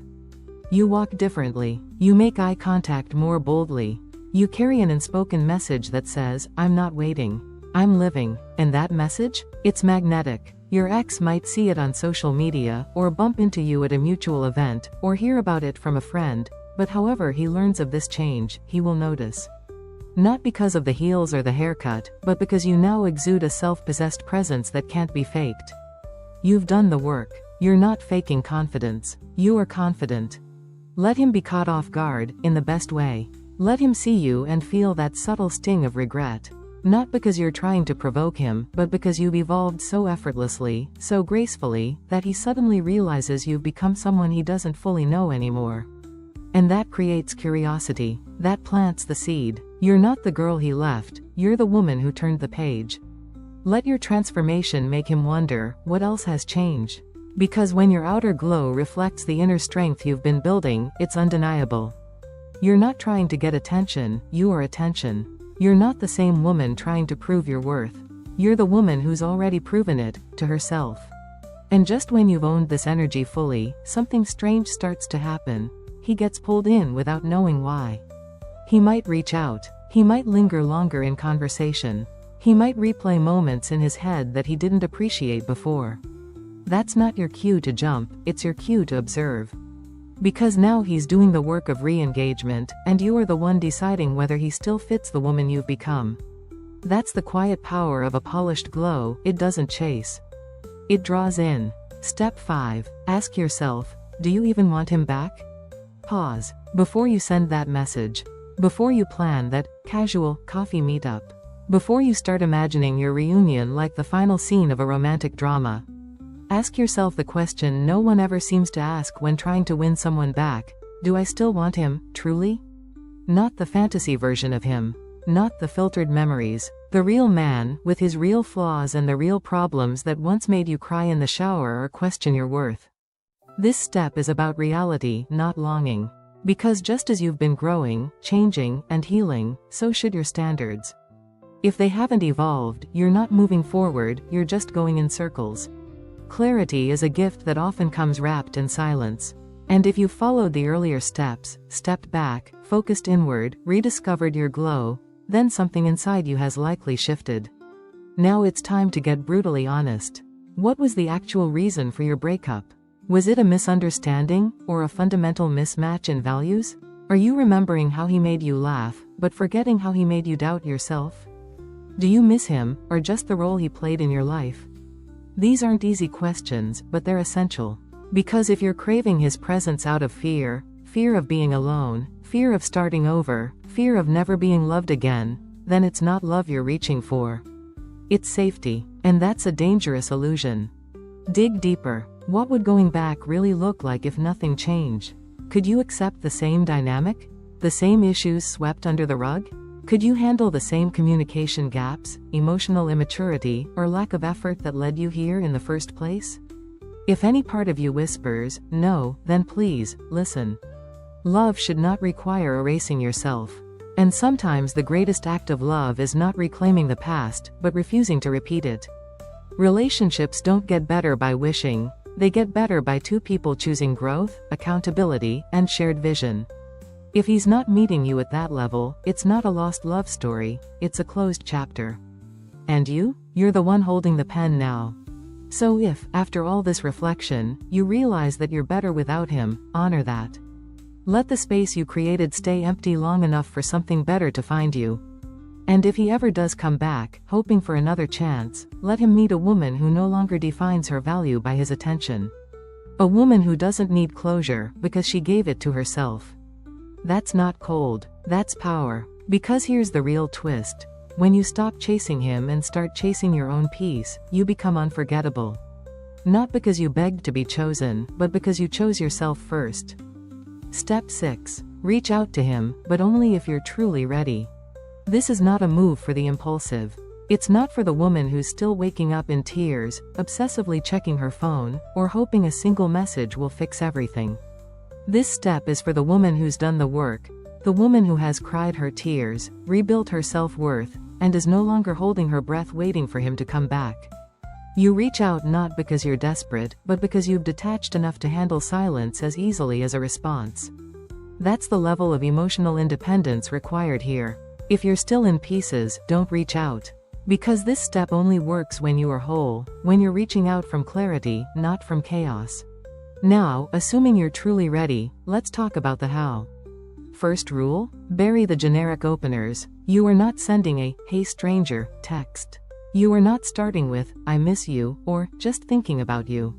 You walk differently. You make eye contact more boldly. You carry an unspoken message that says, I'm not waiting. I'm living. And that message? It's magnetic. Your ex might see it on social media, or bump into you at a mutual event, or hear about it from a friend, but however he learns of this change, he will notice. Not because of the heels or the haircut, but because you now exude a self-possessed presence that can't be faked. You've done the work. You're not faking confidence. You are confident. Let him be caught off guard, in the best way. Let him see you and feel that subtle sting of regret. Not because you're trying to provoke him, but because you've evolved so effortlessly, so gracefully, that he suddenly realizes you've become someone he doesn't fully know anymore. And that creates curiosity. That plants the seed. You're not the girl he left, you're the woman who turned the page. Let your transformation make him wonder, what else has changed? Because when your outer glow reflects the inner strength you've been building, it's undeniable. You're not trying to get attention, you are attention. You're not the same woman trying to prove your worth. You're the woman who's already proven it, to herself. And just when you've owned this energy fully, something strange starts to happen. He gets pulled in without knowing why. He might reach out. He might linger longer in conversation. He might replay moments in his head that he didn't appreciate before. That's not your cue to jump, it's your cue to observe. Because now he's doing the work of re-engagement, and you are the one deciding whether he still fits the woman you've become. That's the quiet power of a polished glow. It doesn't chase. It draws in. Step 5. Ask yourself, do you even want him back? Pause. Before you send that message. Before you plan that casual coffee meetup. Before you start imagining your reunion like the final scene of a romantic drama. Ask yourself the question no one ever seems to ask when trying to win someone back. Do I still want him, truly? Not the fantasy version of him. Not the filtered memories. The real man, with his real flaws and the real problems that once made you cry in the shower or question your worth. This step is about reality, not longing. Because just as you've been growing, changing, and healing, so should your standards. If they haven't evolved, you're not moving forward, you're just going in circles. Clarity is a gift that often comes wrapped in silence. And if you followed the earlier steps, stepped back, focused inward, rediscovered your glow, then something inside you has likely shifted. Now it's time to get brutally honest. What was the actual reason for your breakup? Was it a misunderstanding, or a fundamental mismatch in values? Are you remembering how he made you laugh, but forgetting how he made you doubt yourself? Do you miss him, or just the role he played in your life? These aren't easy questions, but they're essential. Because if you're craving his presence out of fear, fear of being alone, fear of starting over, fear of never being loved again, then it's not love you're reaching for. It's safety, and that's a dangerous illusion. Dig deeper. What would going back really look like if nothing changed? Could you accept the same dynamic? The same issues swept under the rug? Could you handle the same communication gaps, emotional immaturity, or lack of effort that led you here in the first place? If any part of you whispers, no, then please, listen. Love should not require erasing yourself. And sometimes the greatest act of love is not reclaiming the past, but refusing to repeat it. Relationships don't get better by wishing, they get better by two people choosing growth, accountability, and shared vision. If he's not meeting you at that level, it's not a lost love story, it's a closed chapter. And you're the one holding the pen now. So if, after all this reflection, you realize that you're better without him, honor that. Let the space you created stay empty long enough for something better to find you. And if he ever does come back, hoping for another chance, let him meet a woman who no longer defines her value by his attention. A woman who doesn't need closure, because she gave it to herself. That's not cold, that's power. Because here's the real twist. When you stop chasing him and start chasing your own peace, you become unforgettable. Not because you begged to be chosen, but because you chose yourself first. Step 6. Reach out to him, but only if you're truly ready. This is not a move for the impulsive. It's not for the woman who's still waking up in tears, obsessively checking her phone, or hoping a single message will fix everything. This step is for the woman who's done the work, the woman who has cried her tears, rebuilt her self-worth, and is no longer holding her breath waiting for him to come back. You reach out not because you're desperate, but because you've detached enough to handle silence as easily as a response. That's the level of emotional independence required here. If you're still in pieces, don't reach out. Because this step only works when you are whole, when you're reaching out from clarity, not from chaos. Now, assuming you're truly ready, let's talk about the how. First rule: bury the generic openers. You are not sending a "Hey stranger" text. You are not starting with "I miss you" or "just thinking about you."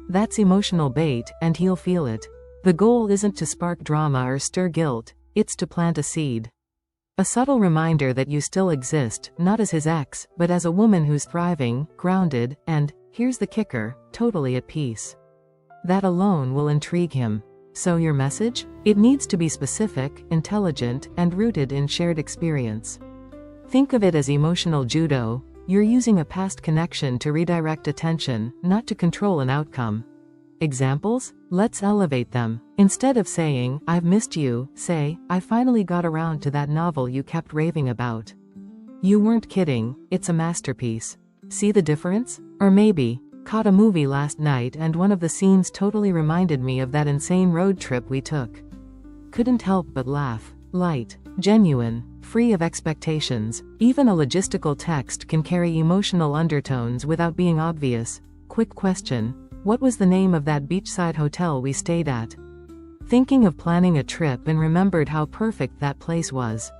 That's emotional bait, and he'll feel it. The goal isn't to spark drama or stir guilt, it's to plant a seed. A subtle reminder that you still exist, not as his ex, but as a woman who's thriving, grounded, and, here's the kicker, totally at peace. That alone will intrigue him. So your message? It needs to be specific, intelligent, and rooted in shared experience. Think of it as emotional judo. You're using a past connection to redirect attention, not to control an outcome. Examples? Let's elevate them. Instead of saying, "I've missed you," say, "I finally got around to that novel you kept raving about." You weren't kidding, it's a masterpiece. See the difference? Or maybe, "Caught a movie last night and one of the scenes totally reminded me of that insane road trip we took. Couldn't help but laugh." Light, genuine, free of expectations. Even a logistical text can carry emotional undertones without being obvious. Quick question: what was the name of that beachside hotel we stayed at? Thinking of planning a trip and remembered how perfect that place was.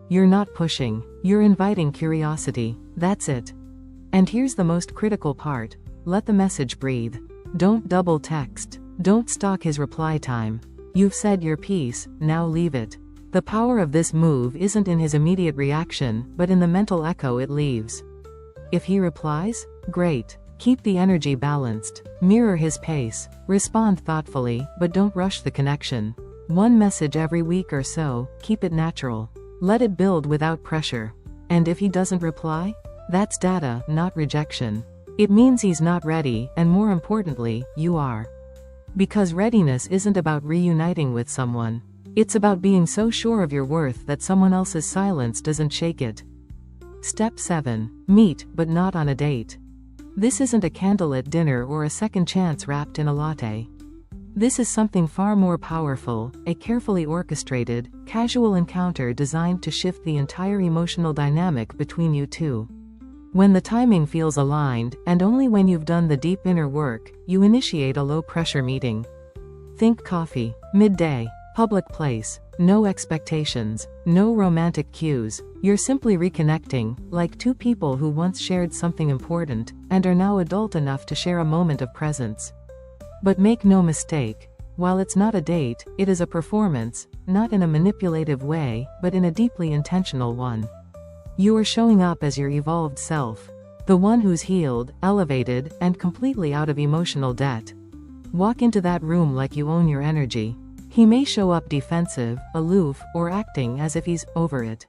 You're not pushing, you're inviting curiosity. That's it. And here's the most critical part. Let the message breathe. Don't double text. Don't stalk his reply time. You've said your piece, now leave it. The power of this move isn't in his immediate reaction, but in the mental echo it leaves. If he replies, great. Keep the energy balanced. Mirror his pace. Respond thoughtfully, but don't rush the connection. One message every week or so, keep it natural. Let it build without pressure. And if he doesn't reply? That's data, not rejection. It means he's not ready, and more importantly, you are. Because readiness isn't about reuniting with someone. It's about being so sure of your worth that someone else's silence doesn't shake it. Step 7. Meet, but not on a date. This isn't a candlelit dinner or a second chance wrapped in a latte. This is something far more powerful, a carefully orchestrated, casual encounter designed to shift the entire emotional dynamic between you two. When the timing feels aligned, and only when you've done the deep inner work, you initiate a low-pressure meeting. Think coffee, midday, Public place. No expectations. No romantic cues. You're simply reconnecting, like two people who once shared something important, and are now adult enough to share a moment of presence. But make no mistake. While it's not a date, it is a performance, not in a manipulative way, but in a deeply intentional one. You are showing up as your evolved self. The one who's healed, elevated, and completely out of emotional debt. Walk into that room like you own your energy. He may show up defensive, aloof, or acting as if he's over it.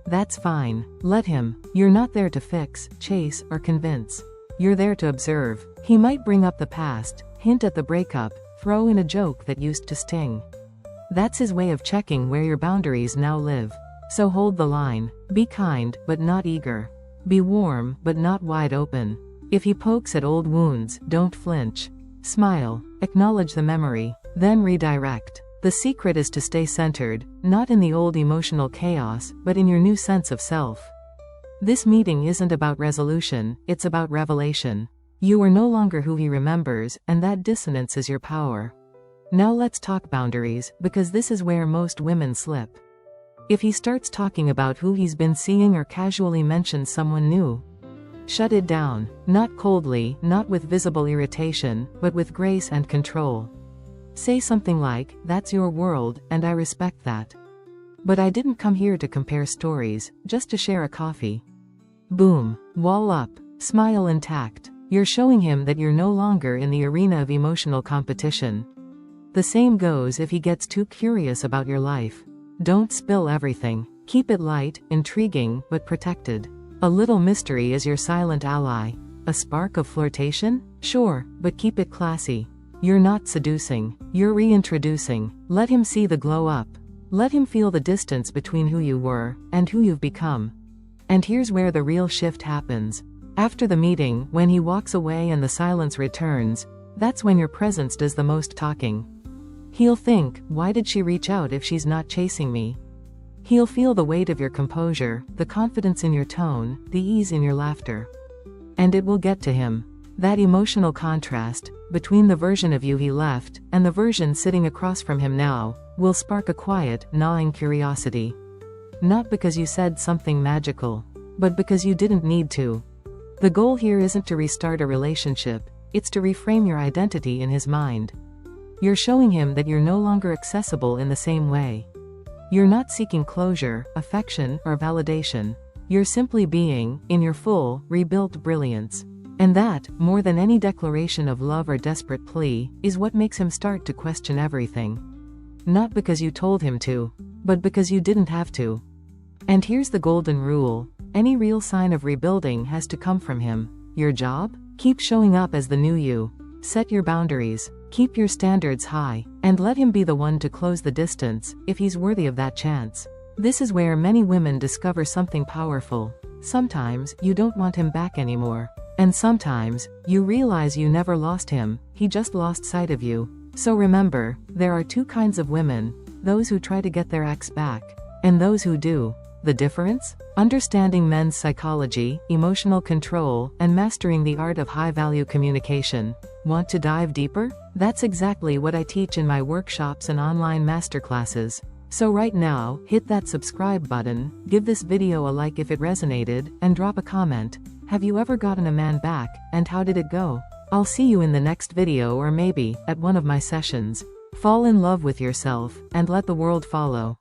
That's fine. Let him. You're not there to fix, chase, or convince. You're there to observe. He might bring up the past, hint at the breakup, throw in a joke that used to sting. That's his way of checking where your boundaries now live. So hold the line. Be kind, but not eager. Be warm, but not wide open. If he pokes at old wounds, don't flinch. Smile. Acknowledge the memory. Then redirect. The secret is to stay centered, not in the old emotional chaos, but in your new sense of self. This meeting isn't about resolution, it's about revelation. You are no longer who he remembers, and that dissonance is your power. Now let's talk boundaries, because this is where most women slip. If he starts talking about who he's been seeing or casually mentions someone new, shut it down. Not coldly, not with visible irritation, but with grace and control. Say something like, "That's your world, and I respect that. But I didn't come here to compare stories, just to share a coffee." Boom. Wall up. Smile intact. You're showing him that you're no longer in the arena of emotional competition. The same goes if he gets too curious about your life. Don't spill everything. Keep it light, intriguing, but protected. A little mystery is your silent ally. A spark of flirtation? Sure, but keep it classy. You're not seducing. You're reintroducing. Let him see the glow up. Let him feel the distance between who you were and who you've become. And here's where the real shift happens. After the meeting, when he walks away and the silence returns, that's when your presence does the most talking. He'll think, why did she reach out if she's not chasing me? He'll feel the weight of your composure, the confidence in your tone, the ease in your laughter. And it will get to him. That emotional contrast, between the version of you he left, and the version sitting across from him now, will spark a quiet, gnawing curiosity. Not because you said something magical, but because you didn't need to. The goal here isn't to restart a relationship, it's to reframe your identity in his mind. You're showing him that you're no longer accessible in the same way. You're not seeking closure, affection, or validation. You're simply being, in your full, rebuilt brilliance. And that, more than any declaration of love or desperate plea, is what makes him start to question everything. Not because you told him to, but because you didn't have to. And here's the golden rule. Any real sign of rebuilding has to come from him. Your job? Keep showing up as the new you. Set your boundaries. Keep your standards high. And let him be the one to close the distance, if he's worthy of that chance. This is where many women discover something powerful. Sometimes, you don't want him back anymore. And sometimes, you realize you never lost him, he just lost sight of you. So remember, there are two kinds of women, those who try to get their ex back, and those who do. The difference? Understanding men's psychology, emotional control, and mastering the art of high-value communication. Want to dive deeper? That's exactly what I teach in my workshops and online masterclasses. So right now, hit that subscribe button, give this video a like if it resonated, and drop a comment. Have you ever gotten a man back, and how did it go? I'll see you in the next video or maybe, at one of my sessions. Fall in love with yourself, and let the world follow.